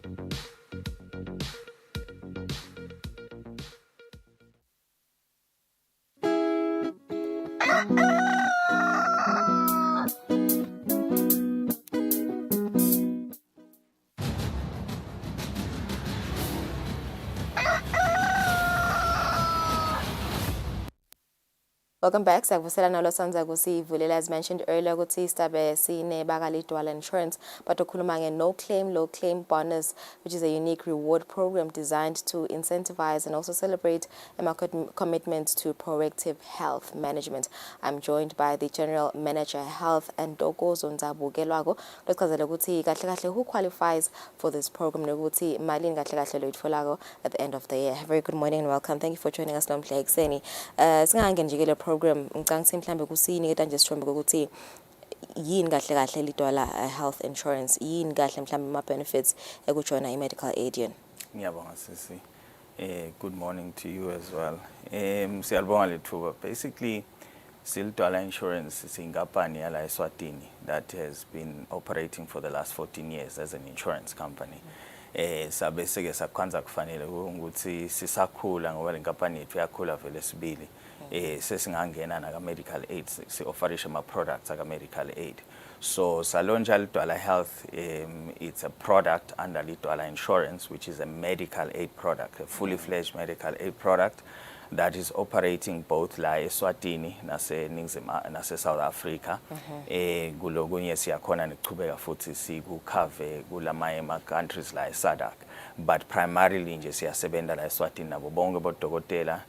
Welcome back. Sakuvusela nalo sanza kusivulela as mentioned earlier ukuthi istabe sine bakali Dwala Insurance but okhuluma nge no claim low claim bonus, which is a unique reward program designed to incentivize and also celebrate a commitment to proactive health management. I'm joined by the General Manager Health and Ntokozo Nzabukelwako lokuchazela ukuthi kahle kahle who qualifies for this program nokuthi malini kahle kahle loyitfolako at the end of the year. Very good morning and welcome. Thank you for joining us namhla ekseni. Singangena nje program ngicanga ukuthi mhlambe kusiniketa nje sithombe ukuthi yini kahle kahle lidwala health insurance, yini kahle mhlambe ama benefits ekujoina i-medical aid yini. Ngiyabonga sisi. Good morning to you as well. Siyabonga lethuba. Basically Silidwala Insurance is inkampani yala Eswatini that has been operating for the last 14 years as an insurance company. Sabe seke sakwanza kufanele ukuthi sisakhula ngoba le nkampani yethu yakhula vele sibili. Sesingangena na medical aid, si offerisha ma products aka medical aid. So Salonja Lidwala Health, it's a product under Lidwala Insurance, which is a medical aid product, a fully fledged medical aid product that is operating both la Eswatini nase South Africa. Kulokunye siyakhona nekuchubeka futhi sikukhave kulamanye ama countries la SADC, but primarily nje siyasebenta la Eswatini nabo bonke bodokotela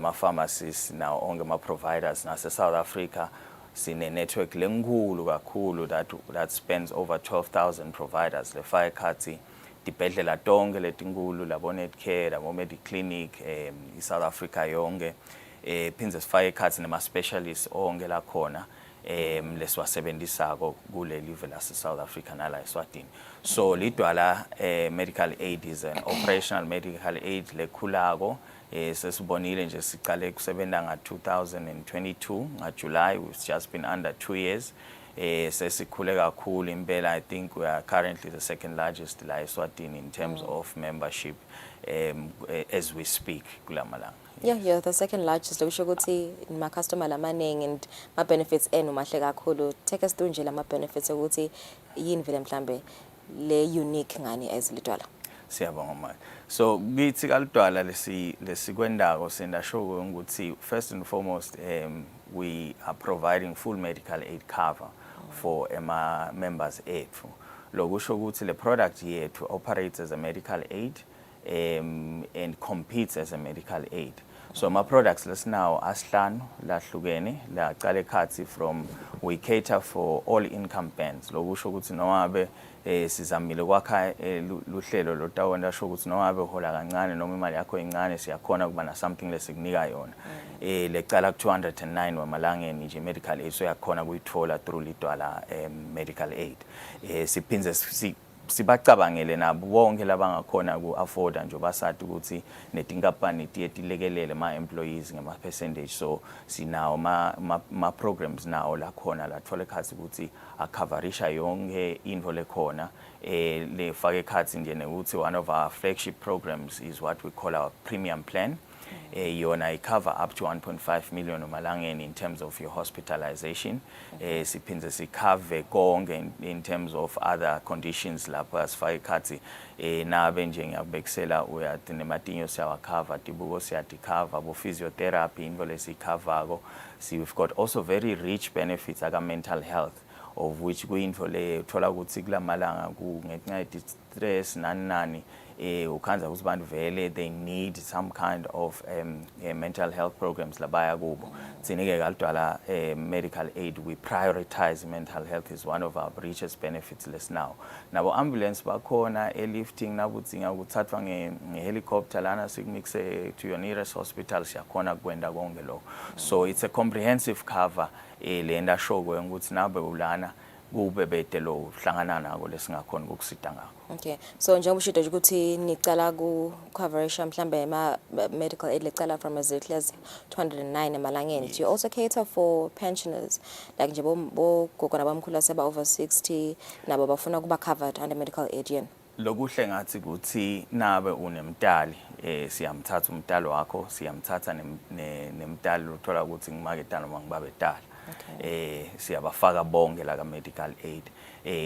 ma pharmacists now onke ma providers nase South Africa. Sine network lenkulu kakhulu that spans over 12,000 providers le fire khathi dibhedlela tonke letinkulu labo Netcare labo Mediclinic South Africa yonke phindze sifake khathi nema specialists onke la khona leswasebenzisako kule live la South Africa nala Eswatini. So Lidwala medical aid is an operational medical aid lekhulako. Sesibonile nje siqale kusebenza nga 2022 nga July. We've just been under 2 years. Sesikhule kakhulu impela. I think we are currently the second largest la Eswatini in terms of membership as we speak kulamalanga. Yeah, you're the second largest. Usho ukuthi ma customer lamaningi and ma benefits enu mahle kakhulu. Take us through nje la ma benefits ukuthi yini vele mhlambe le unique ngani as Lidwala. Siyabonga manje. So ngithi kalidwala lesikwendako sendasho ukuthi first and foremost we are providing full medical aid cover for ema members ethu. Lokusho ukuthi le product yethu operates as a medical aid and competes as a medical aid. So my products lesinawo asihlanu lahlukene la qale khathi from we cater for all income bands. Lokusho ukuthi noma sizamile kwakha luhlelo lotawona sho ukuthi noma behola kancane noma imali yakho incane siyakhona kuba na something lesikunika yona. Lecala ku 209 wamalangeni nje medical aid so yakhona kuyithola through Lidwala medical aid. Siphinze sibacabangele nabo bonke labangakhona ku afforda nje basathi ukuthi netinkampani tilekelele ma employees ngama percentage. So sinawo ma programs nawo la khona la thole khathi ukuthi acoverisha yonke info lekhona le fake khathi nje ukuthi one of our flagship programs is what we call our premium plan. Yona I cover up to 1.5 million umalangeni in terms of your hospitalization. Siphinze sikhave konke in terms of other conditions lapha sifake khathi nabe nje ngiyabekisela uyathi nematinyo siyawakhava tibuko siyatikhava bo physiotherapy into lesikhavako. We've got also very rich benefits aka mental health, of which kuyinto le thola ukuthi kulamalanga ku ngenxa stress nani ukhanza ukuthi bantu vele they need some kind of mental health programs labaya kubo. Sinike kalidwala medical aid we prioritize mental health is one of our richest benefits less now. Nabo ambulance bakhona lifting nabudzinga ukuthathwa ngehelicopter lana sikmixe to your nearest hospital siyakhona kwenda konke lo. So it's a comprehensive cover lenda show ukuthi nabe ulana kube bede lo hlangana nako lesingakhona ukukusita ngako. Okay, so njengoba ushito ukuthi nicala ku coverage mhlambe ma medical aid lecala from as little as 209 emalangeni. Do you also cater for pensioners like nje bo gogo nabamkhulu aseba over 60 nabo bafuna kuba covered under medical aid yini? Lokuhle ngathi ukuthi nabe unemtali siyamthatha umtali wakho siyamthatha nemtali uthola ukuthi ngimaketana mangibabetala. Siyabafaka bonke la ka medical aid.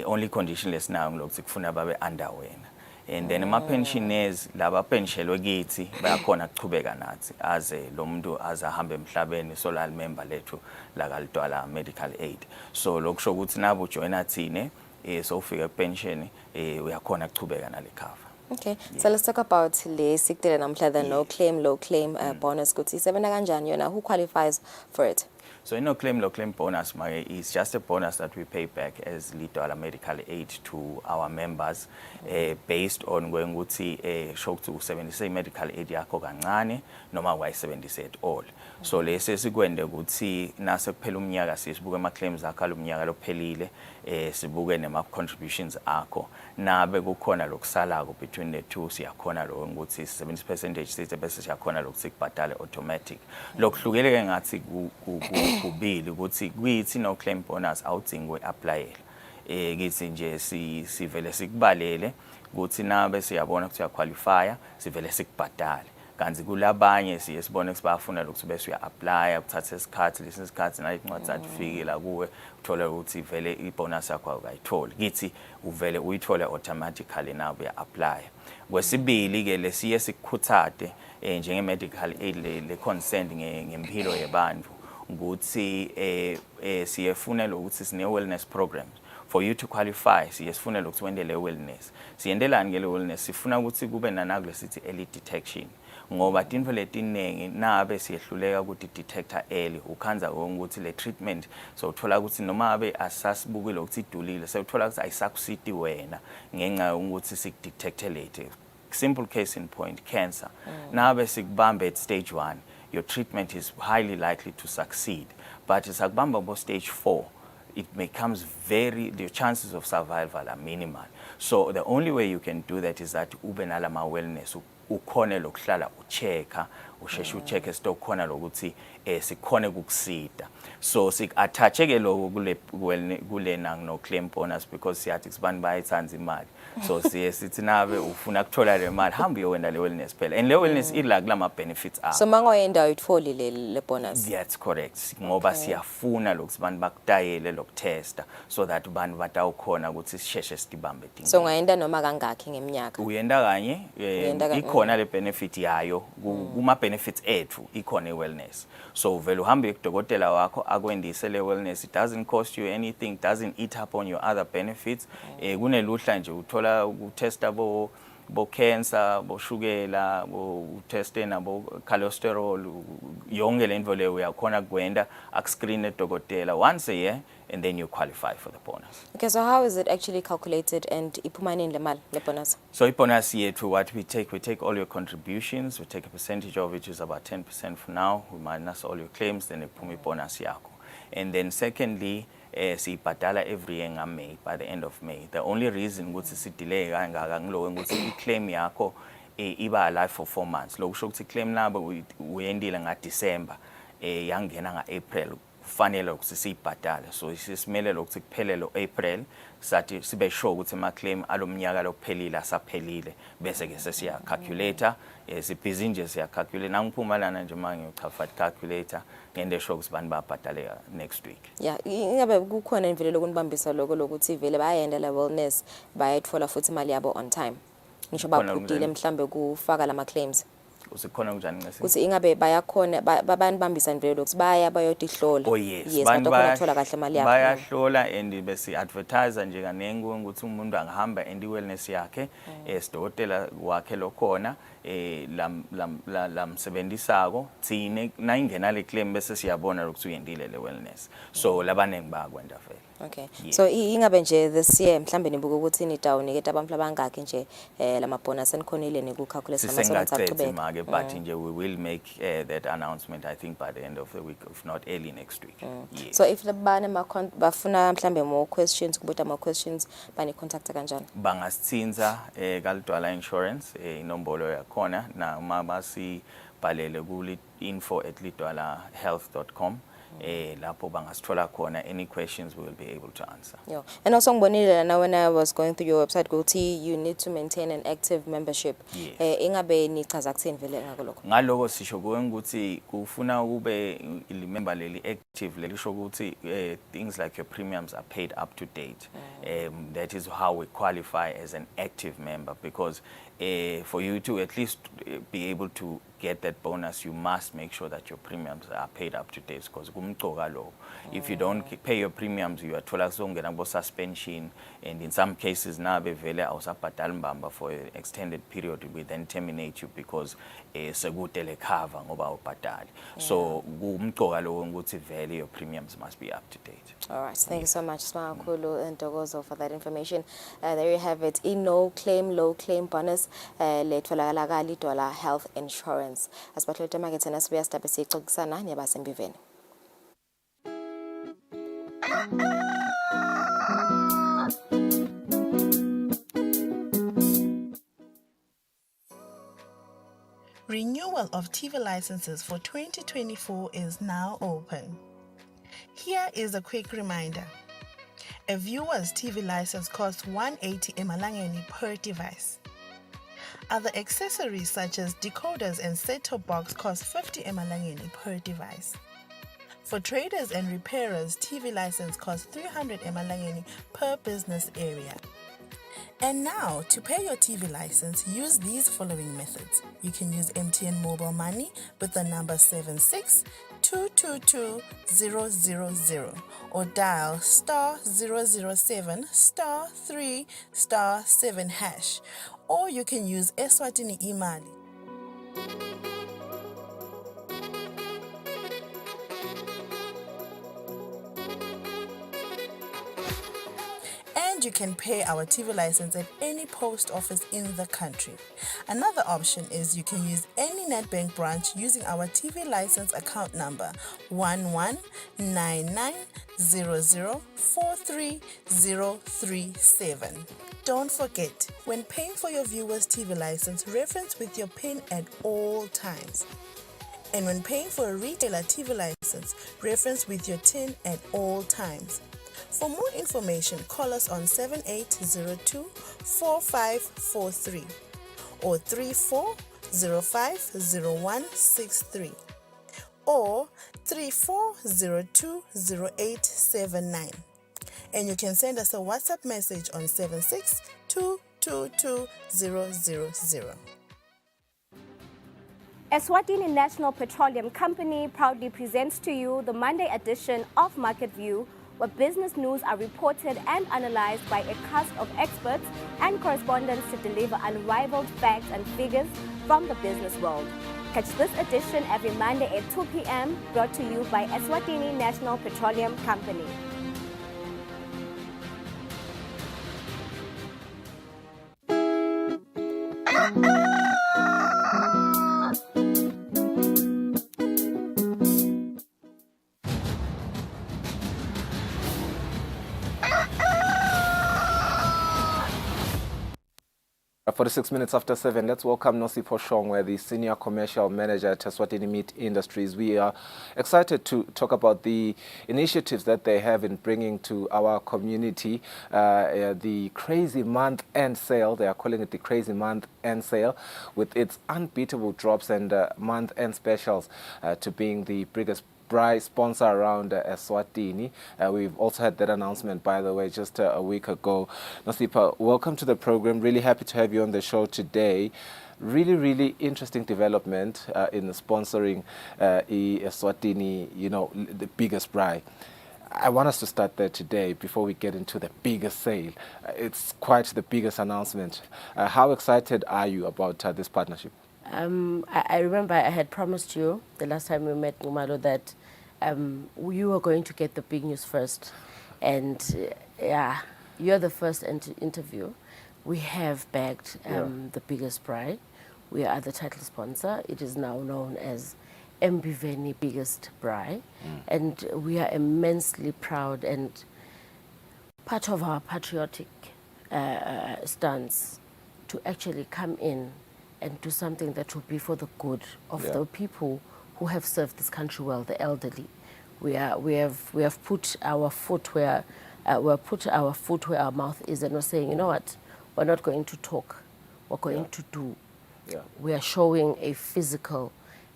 Only condition lesinayo ngokuthi kufuna babe under wena. and then ama-pensioners laba penshelwe kithi bayakhona ukuchubeka nathi as lo muntu azahambe emhlabeni solal member lethu lakalidwala medical aid. So lokusho ukuthi nabo joina thine so ufika pension uyakhona ukuchubeka nale cover. Okay, so let's talk about le sikutele namhla the no claim low claim bonus kuthi isebenza kanjani yona, who qualifies for it? So no claim low claim bonus is just a bonus that we pay back as little medical aid to our members based on going ukuthi shock to 70 medical aid yakho kancane noma wayisebenzise at all. So lese sikwende ukuthi nase kuphela umnyaka sisibuke ama claims akho alumnyaka lophelile sibuke nema contributions akho nabe kukhona lokusalako between the two siyakhona lo ukuthi 70% sithi bese siyakhona lokuthi kubhadale automatic. Lokuhlukeleke ngathi kubili ukuthi kuyithi no claim bonus awudingi uapplyela kithi nje sivele sikubalele ukuthi nabe siyabona ukuthi uyaqualifya sivele sikubhadale. Kanti kulabanye siye sibone ukuthi bafuna ukuthi bese uya-apply kuthatha isikhathi lesinye isikhathi nayo incwadi certificate kuwe uthola ukuthi vele ibonus yakho awukayitholi kithi uvele uyithole automatically nawe uya-apply. Kwesibili ke lesiye sikukhuthade njenge-medical aid le concerned ngempilo yebantu ukuthi siyefunela ukuthi sine-wellness programs for you to qualify. Siyefunela ukuthi wendele wellness siyendelani ke le wellness sifuna ukuthi kube nanakule sithi early detection ngoba tinto letiningi nabe siyehluleka ukuthi detector early ukhanza ukuthi le treatment so uthola ukuthi noma abe asasibukile ukuthi idulile so uthola ukuthi ayisakusiti wena ngenxa ukuthi sikudetecte late. Simple case in point, cancer. Nabe sikubambe at stage 1 your treatment is highly likely to succeed, but it's at stage 4 it becomes the chances of survival are minimal. So the only way you can do that is that ube nalama wellness ukhone lokuhlala uchecka usheshe uchecke stokhona lokuthi sikhone ukukusida. So sik-attach ke lokho kule no claim bonus because siyathi kusibani bayithanza imali. So sithi nabe ufuna ukuthola le mali hamba uyowenda le wellness phela and le wellness ila kulama benefits akho. So mangoyenda uyitholi le bonus. That's correct. Ngoba siyafuna lokuthi abantu bakutayele lokutesta so that abantu batawukhona ukuthi sisheshe sidibambe dingi. So ungayenda noma kangakhi ngeminyaka? Uyenda kanye ikhona le benefit yayo kuma benefits ethu ikhona wellness. So vele uhambe kudokotela wakho akwendise le wellness, it doesn't cost you anything, doesn't eat up on your other benefits. Kuneluhla nje uthola ukutesta bo cancer, bo shukela, bo teste na bo cholesterol, yonke lento le uyakhona kwenda akuscreen edokotela once a year and then you qualify for the bonus. Okay, so how is it actually calculated and iphuma nini le bonus? So bonus yethu what we take all your contributions, we take a percentage of which is about 10% for now, we minus all your claims, then iphuma bonus yakho. And then secondly, siyibhadala every year ngaMay, by the end of May. The only reason ukuthi sidelay kangaka ngilo ukuthi iclaim yakho iba alive for 4 months. Lokusho ukuthi claim nabo uyendile ngaDecember yangena ngaApril kufanele ukuthi siyibhadale. So sisimele ukuthi kuphelele April sathi sibe sure ukuthi ama claim alomnyaka lokuphelile asaphelile bese ke sesiya calculator sibhizi nje siya calculate nangiphuma lana nje manje uchafa calculator ngende sure ukuthi bani babhadaleka next week. Yeah, ingabe kukhona imvelo lokunibambisa lokho lokuthi vele bayayenda la wellness bayayithola futhi imali yabo on time. Ngisho baphudile mhlambe kufaka lama claims. Usikhona kunjani ngase? Kuthi ingabe bayakhona babanibambisa imvelo lokuthi bayotihlola. Oh yes, bantu bayathola kahle imali yabo. Bayahlola and bese advertise nje kanengu ukuthi umuntu angahamba and wellness yakhe esidokotela wakhe lokhona lamsebenzisako thine nayingena le claim bese siyabona ukuthi uyendile le wellness. So labanengi bayakwenda vele. Okay. Yeah. So ingabe nje this year mhlambe nibuka ukuthi ni down niketa abantu abangaki nje lama bonus enikhonile niku-calculate ama but nje we will make that announcement I think by the end of the week if not early next week. Yeah. So if labane bafuna mhlambe more questions kubuta more questions bani contact kanjani? Bangasithinza kalidwala insurance inombolo yakhona na uma basibhalele ku info@lidwalahealth.com lapho bangasithola khona any questions we will be able to answer. Yeah. And also now when I was going through your website, you need to maintain an active membership. Yes. Ingabe nichaza kuthini vele ngako lokho? Ngaloko sisho ukuthi kufuna ube member leli active leli sho ukuthi things like your premiums are paid up to date. That is how we qualify as an active member, because for you to at least be able to get that bonus, you must make sure that your premiums are paid up to date, because if you don't pay your premiums, you are told suspension, and in some cases now for an extended period we then terminate you because segutele cover ngoba ubhadali. So your premiums must be up to date. All right, thank you so much, Smakulu and Togozo, for that information. There you have it. In no claim, low claim bonus, $2 health insurance. As part of the market, and as we are starting to see, Renewal of TV licenses for 2024 is now open. Here is a quick reminder. A viewer's TV license costs 180 emalangeni per device. Other accessories such as decoders and set-top box cost 50 emalangeni per device. For traders and repairers, TV license costs 300 emalangeni per business area. And now, to pay your TV license, use these following methods. You can use MTN Mobile Money with the number 762222000 or dial *007 *3 *7#, or you can use Eswatini Imali. You can pay our TV license at any post office in the country. Another option is you can use any NetBank branch using our TV license account number 119900430037. Don't forget, when paying for your viewer's TV license, reference with your PIN at all times. And when paying for a retailer TV license, reference with your TIN at all times. For more information, call us on 7802-4543 or 34050163 or 34020879. And you can send us a WhatsApp message on 762222000. Eswatini National Petroleum Company proudly presents to you the Monday edition of Market View, where business news are reported and analyzed by a cast of experts and correspondents to deliver unrivaled facts and figures from the business world. Catch this edition every Monday at 2 p.m. brought to you by Eswatini National Petroleum Company. For the 6 minutes after 7, let's welcome Nosipho Shongwe, the Senior Commercial Manager at Eswatini Meat Industries. We are excited to talk about the initiatives that they have in bringing to our community the Crazy Month End Sale. They are calling it the Crazy Month End Sale, with its unbeatable drops and month end specials to being the biggest braai sponsor around Eswatini. We've also had that announcement, by the way, just a week ago. Nosipho, welcome to the program. Really happy to have you on the show today. Really, really interesting development in sponsoring Eswatini, the biggest braai. I want us to start there today before we get into the biggest sale. It's quite the biggest announcement. How excited are you about this partnership? I remember I had promised you the last time we met, Ngumalo, that you were going to get the big news first. And you're the first interview. We have bagged the biggest braai. We are the title sponsor. It is now known as Mbiveni Biggest Braai. And we are immensely proud, and part of our patriotic stance to actually come in and do something that will be for the good of the people who have served this country well, the elderly. We have put our foot where our mouth is, and we're saying, you know what, we're not going to talk, we're going to do. Yeah. We are showing a physical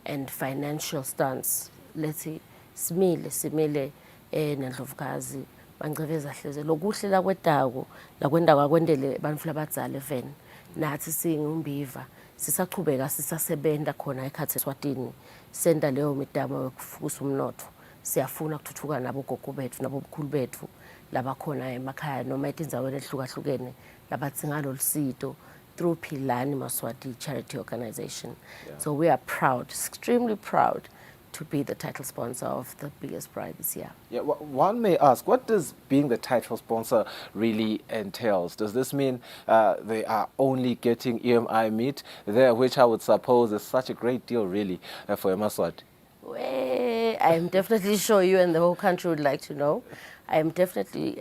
and financial stance. Let's say, simile nendlovukazi bancebeza hleze lokuhle la kwetago la kwenda kwakwendele bantfu labadzala vele nathi singumbiva sisaqhubeka sisasebenta khona ekhaya eSwatini senda leyo mitamo yokufukusa umnotho siyafuna ukuthuthuka nabo gogo bethu nabo bukhulu bethu labakhona emakhaya noma etindzaweni ehlukahlukene labatsinga lolusito through Philani Maswati charity organization. So we are proud, extremely proud, to be the title sponsor of the biggest prize this year. Yeah, one may ask, what does being the title sponsor really entails? Does this mean they are only getting EMI meat there, which I would suppose is such a great deal really for Maswati? I'm definitely sure you and the whole country would like to know. I am definitely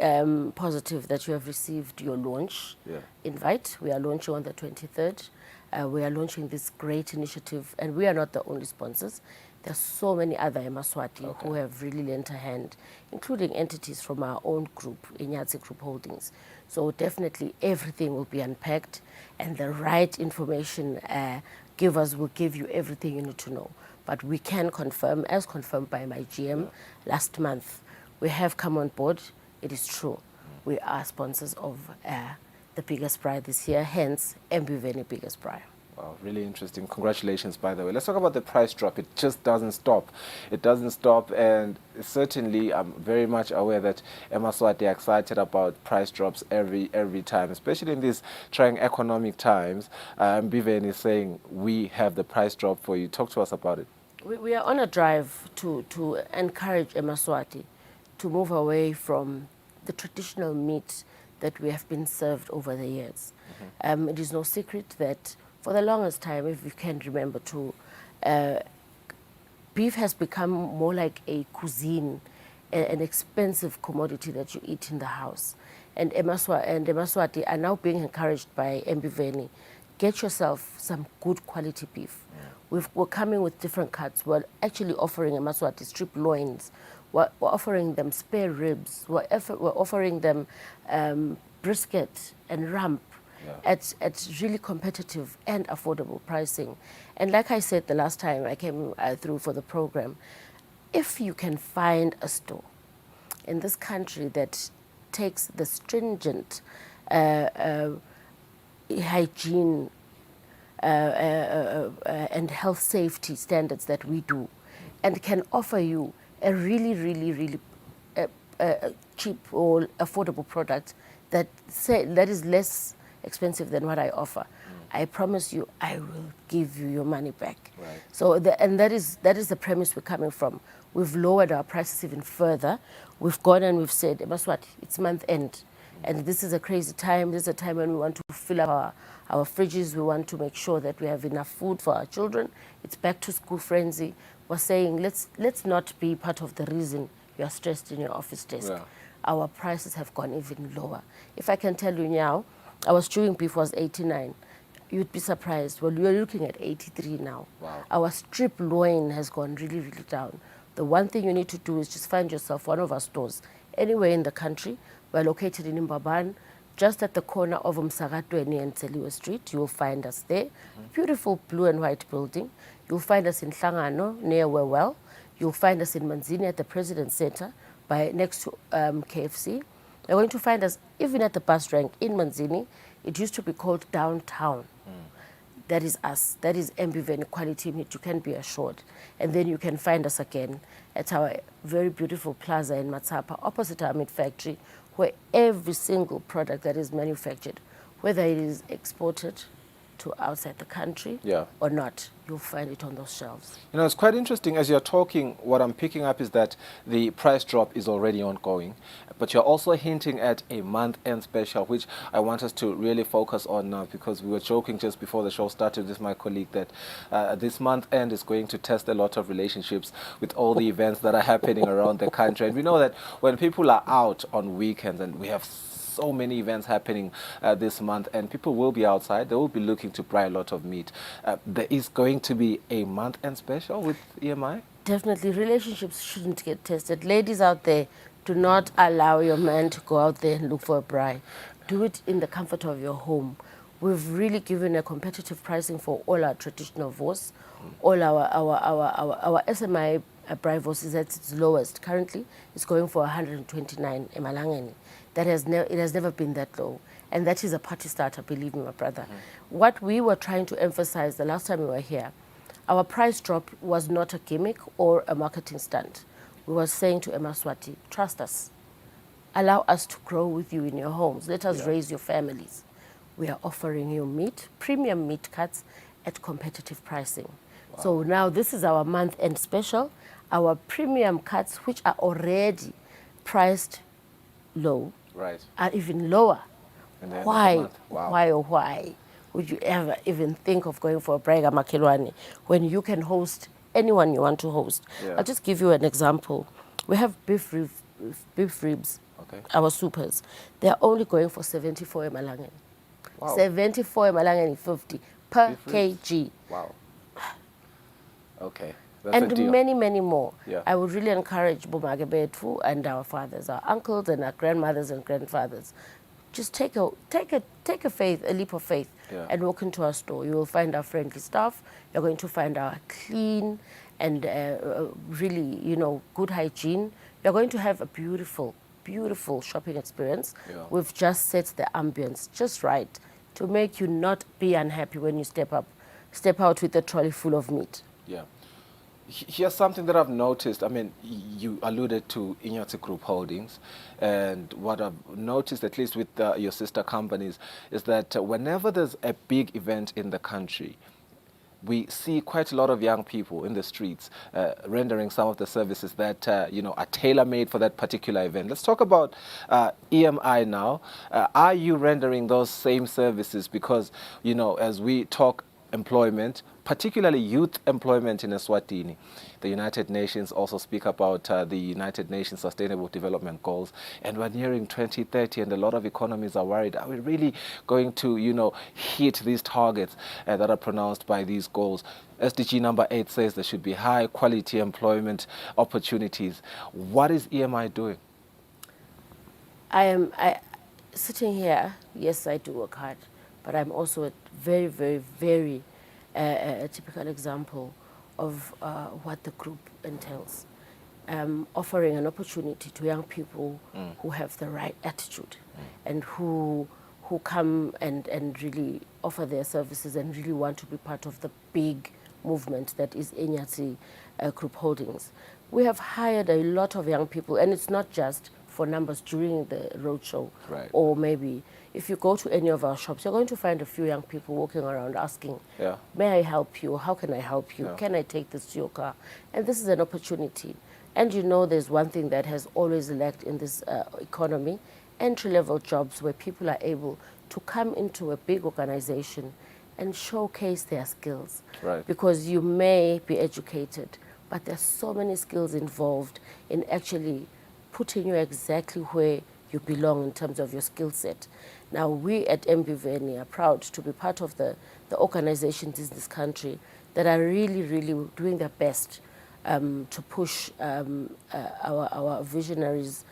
positive that you have received your launch invite. We are launching on the 23rd. We are launching this great initiative, and we are not the only sponsors. There are so many other Eswatini who have really lent a hand, including entities from our own group, Inyatsi Group Holdings. So definitely everything will be unpacked, and the right information givers will give you everything you need to know. But we can confirm, as confirmed by my GM last month, we have come on board. It is true. We are sponsors of the biggest prize this year, hence Mbiveni biggest prize. Wow, really interesting. Congratulations, by the way. Let's talk about the price drop. It just doesn't stop. It doesn't stop, and certainly I'm very much aware that Eswatini are excited about price drops every time, especially in these trying economic times. Mbiveni is saying, we have the price drop for you. Talk to us about it. We are on a drive to encourage Eswatini to move away from the traditional meat that we have been served over the years. It is no secret that for the longest time, if you can remember too, beef has become more like a cuisine, an expensive commodity that you eat in the house. And Eswatini are now being encouraged by Mbiveni, get yourself some good quality beef. We're coming with different cuts. We're actually offering Eswatini strip loins. We're offering them spare ribs. We're offering them brisket and rump at really competitive and affordable pricing. And like I said the last time I came through for the program, if you can find a store in this country that takes the stringent hygiene and health safety standards that we do, and can offer you a really cheap or affordable product that is less expensive than what I offer, I promise you I will give you your money back. Right. So that is the premise we're coming from. We've lowered our prices even further. We've gone and we've said, Eswatini, it's month end, and this is a crazy time. This is a time when we want to fill up our fridges. We want to make sure that we have enough food for our children. It's back to school frenzy. We're saying let's not be part of the reason you are stressed in your office desk. Yeah. Our prices have gone even lower. If I can tell you now, our stewing beef was 89. You'd be surprised. Well, we're looking at 83 now. Wow. Our strip loin has gone really down. The one thing you need to do is just find yourself one of our stores anywhere in the country. We're located in Imbaban, just at the corner of Umsagatweni and Seliwe Street. You will find us there. Beautiful blue and white building. You'll find us in Hlangano, near Wewell. You'll find us in Manzini at the President Center, next to KFC. You're going to find us even at the bus rank in Manzini. It used to be called Downtown. That is us. That is Mbiveni quality meat, you can be assured. And then you can find us again at our very beautiful plaza in Matsapa, opposite our meat factory, where every single product that is manufactured, whether it is exported to outside the country or not, you'll find it on those shelves. You know, it's quite interesting. As you're talking, what I'm picking up is that the price drop is already ongoing, but you're also hinting at a month-end special, which I want us to really focus on now, because we were joking just before the show started with my colleague that this month-end is going to test a lot of relationships with all the events that are happening around the country. And we know that when people are out on weekends, and we have so many events happening this month, and people will be outside, they will be looking to buy a lot of meat. There is going to be a month-end special with EMI? Definitely, relationships shouldn't get tested. Ladies out there, do not allow your man to go out there and look for a bride. Do it in the comfort of your home. We've really given a competitive pricing for all our traditional VOS. All our SMI bride VOS is at its lowest. Currently, it's going for 129 emalangeni. It has never been that low. And that is a party starter, believe me, my brother. What we were trying to emphasize the last time we were here, our price drop was not a gimmick or a marketing stunt. We were saying to Eswatini, trust us. Allow us to grow with you in your homes. Let us raise your families. We are offering you meat, premium meat cuts at competitive pricing. Wow. So now this is our month-end special. Our premium cuts, which are already priced low, are even lower. Why? Wow. Why, oh why would you ever even think of going for a brega makhelwane when you can host anyone you want to host? Yeah. I'll just give you an example. We have beef ribs, our supers. They're only going for 74 emalangeni. Wow. 74 emalangeni 50 per kg. Wow. Okay. That's and many, many more. Yeah. I would really encourage Bomage Betfu and our fathers, our uncles and our grandmothers and grandfathers. Just take a leap of faith and walk into our store. You will find our friendly staff. You're going to find our clean and really, good hygiene. You're going to have a beautiful, beautiful shopping experience. Yeah. We've just set the ambience just right to make you not be unhappy when you step out with a trolley full of meat. Yeah. Here's something that I've noticed. I mean, you alluded to Inyati Group Holdings, and what I've noticed, at least with your sister companies, is that whenever there's a big event in the country, we see quite a lot of young people in the streets rendering some of the services that are tailor-made for that particular event. Let's talk about EMI now. Are you rendering those same services? Because, as we talk employment, particularly youth employment in Eswatini, the United Nations also speak about the United Nations Sustainable Development Goals, and we're nearing 2030 and a lot of economies are worried. Are we really going to, hit these targets that are pronounced by these goals? SDG number 8 says there should be high quality employment opportunities. What is EMI doing? I sitting here, yes, I do work hard, but I'm also a very, very, very a typical example of what the group entails. Offering an opportunity to young people who have the right attitude and who come and really offer their services and really want to be part of the big movement that is Inyati Group Holdings. We have hired a lot of young people, and it's not just for numbers during the roadshow, or maybe if you go to any of our shops, you're going to find a few young people walking around asking, may I help you? How can I help you? Can I take this to your car? And this is an opportunity. And there's one thing that has always lacked in this economy, entry-level jobs where people are able to come into a big organization and showcase their skills. Because you may be educated, but there's so many skills involved in actually putting you exactly where you belong in terms of your skill set. Now, we at MBVN are proud to be part of the organizations in this country that are really, really doing their best to push our visionaries'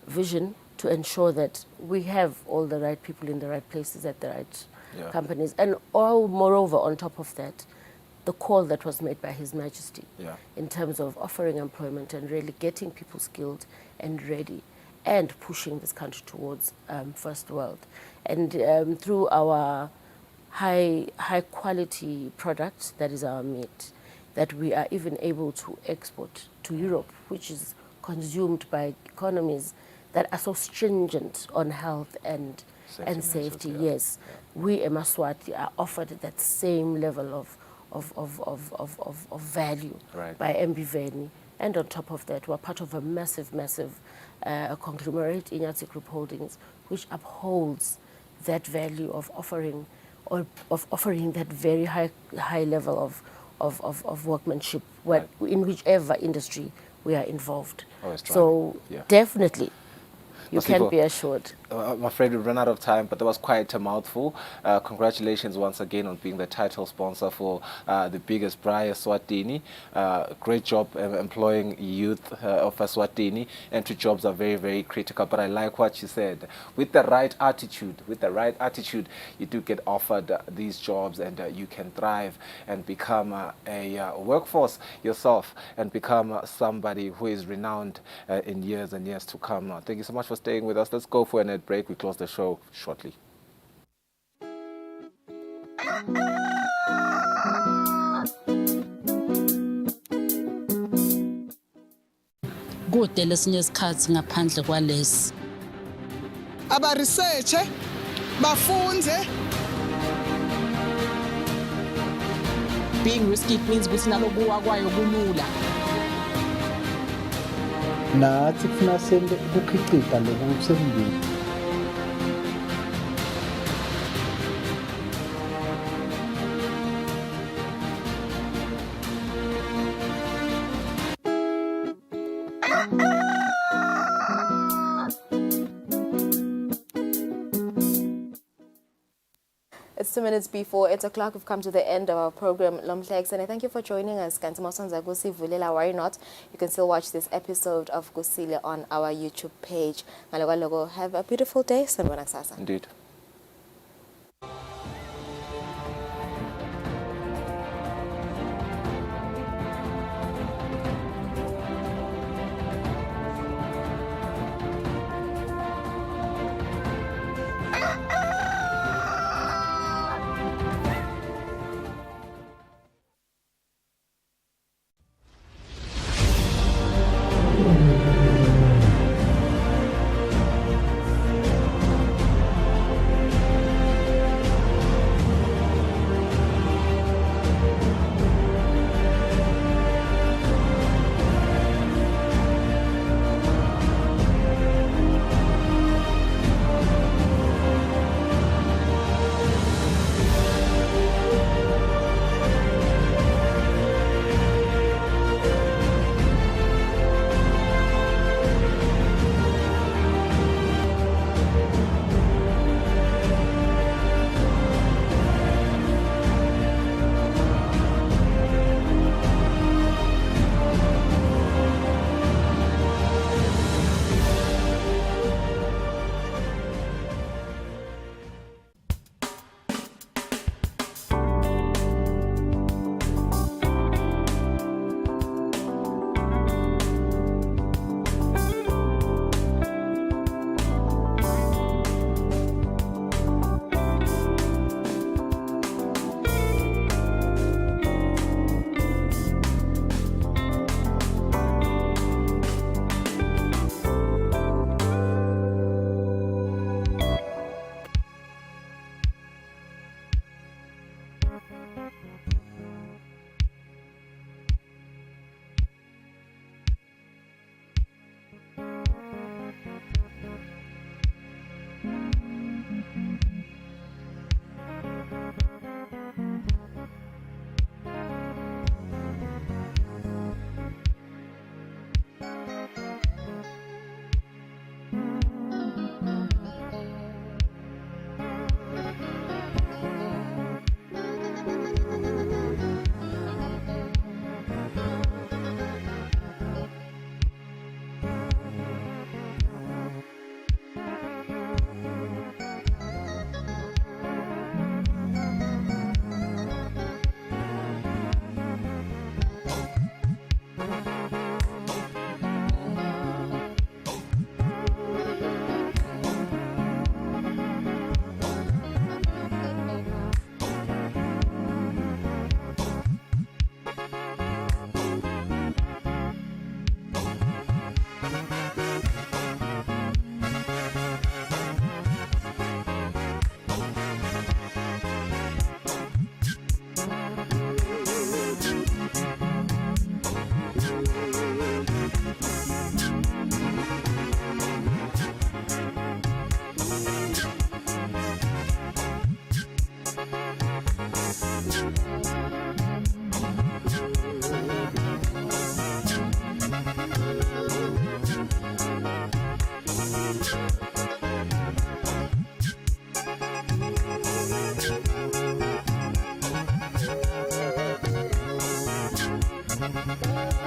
vision to ensure that we have all the right people in the right places at the right companies. And moreover, on top of that, the call that was made by His Majesty in terms of offering employment and really getting people skilled and ready and pushing this country towards first world. And through our high quality products, that is our meat, that we are even able to export to Europe, which is consumed by economies that are so stringent on health and safety. Yes, we Eswatini are offered that same level of value by MBVN. And on top of that, we're part of a massive conglomerate, Inyati Group Holdings, which upholds that value of offering that very high level of workmanship in whichever industry we are involved. So definitely. You can be assured. I'm afraid we've run out of time, but that was quite a mouthful. Congratulations once again on being the title sponsor for the biggest braai, Eswatini. Great job employing youth of Eswatini. Entry jobs are very, very critical, but I like what you said. With the right attitude, you do get offered these jobs, and you can thrive and become a workforce yourself and become somebody who is renowned in years and years to come. Thank you so much for staying with us. Let's go for a net break. We close the show shortly. Kude lesinye isikhathi ngaphandle kwalesi. Aba research bafunze. Being risky means ukuthi nalokuwa kwayo kulula. Nathi kufuna sente ukukhicita lokusemndeni. It's 2 minutes before 8 o'clock. We've come to the end of our program, Lomhlex, and I thank you for joining us. Worry not, you can still watch this episode of Kusile on our YouTube page. Have a beautiful day. Indeed. Thanks.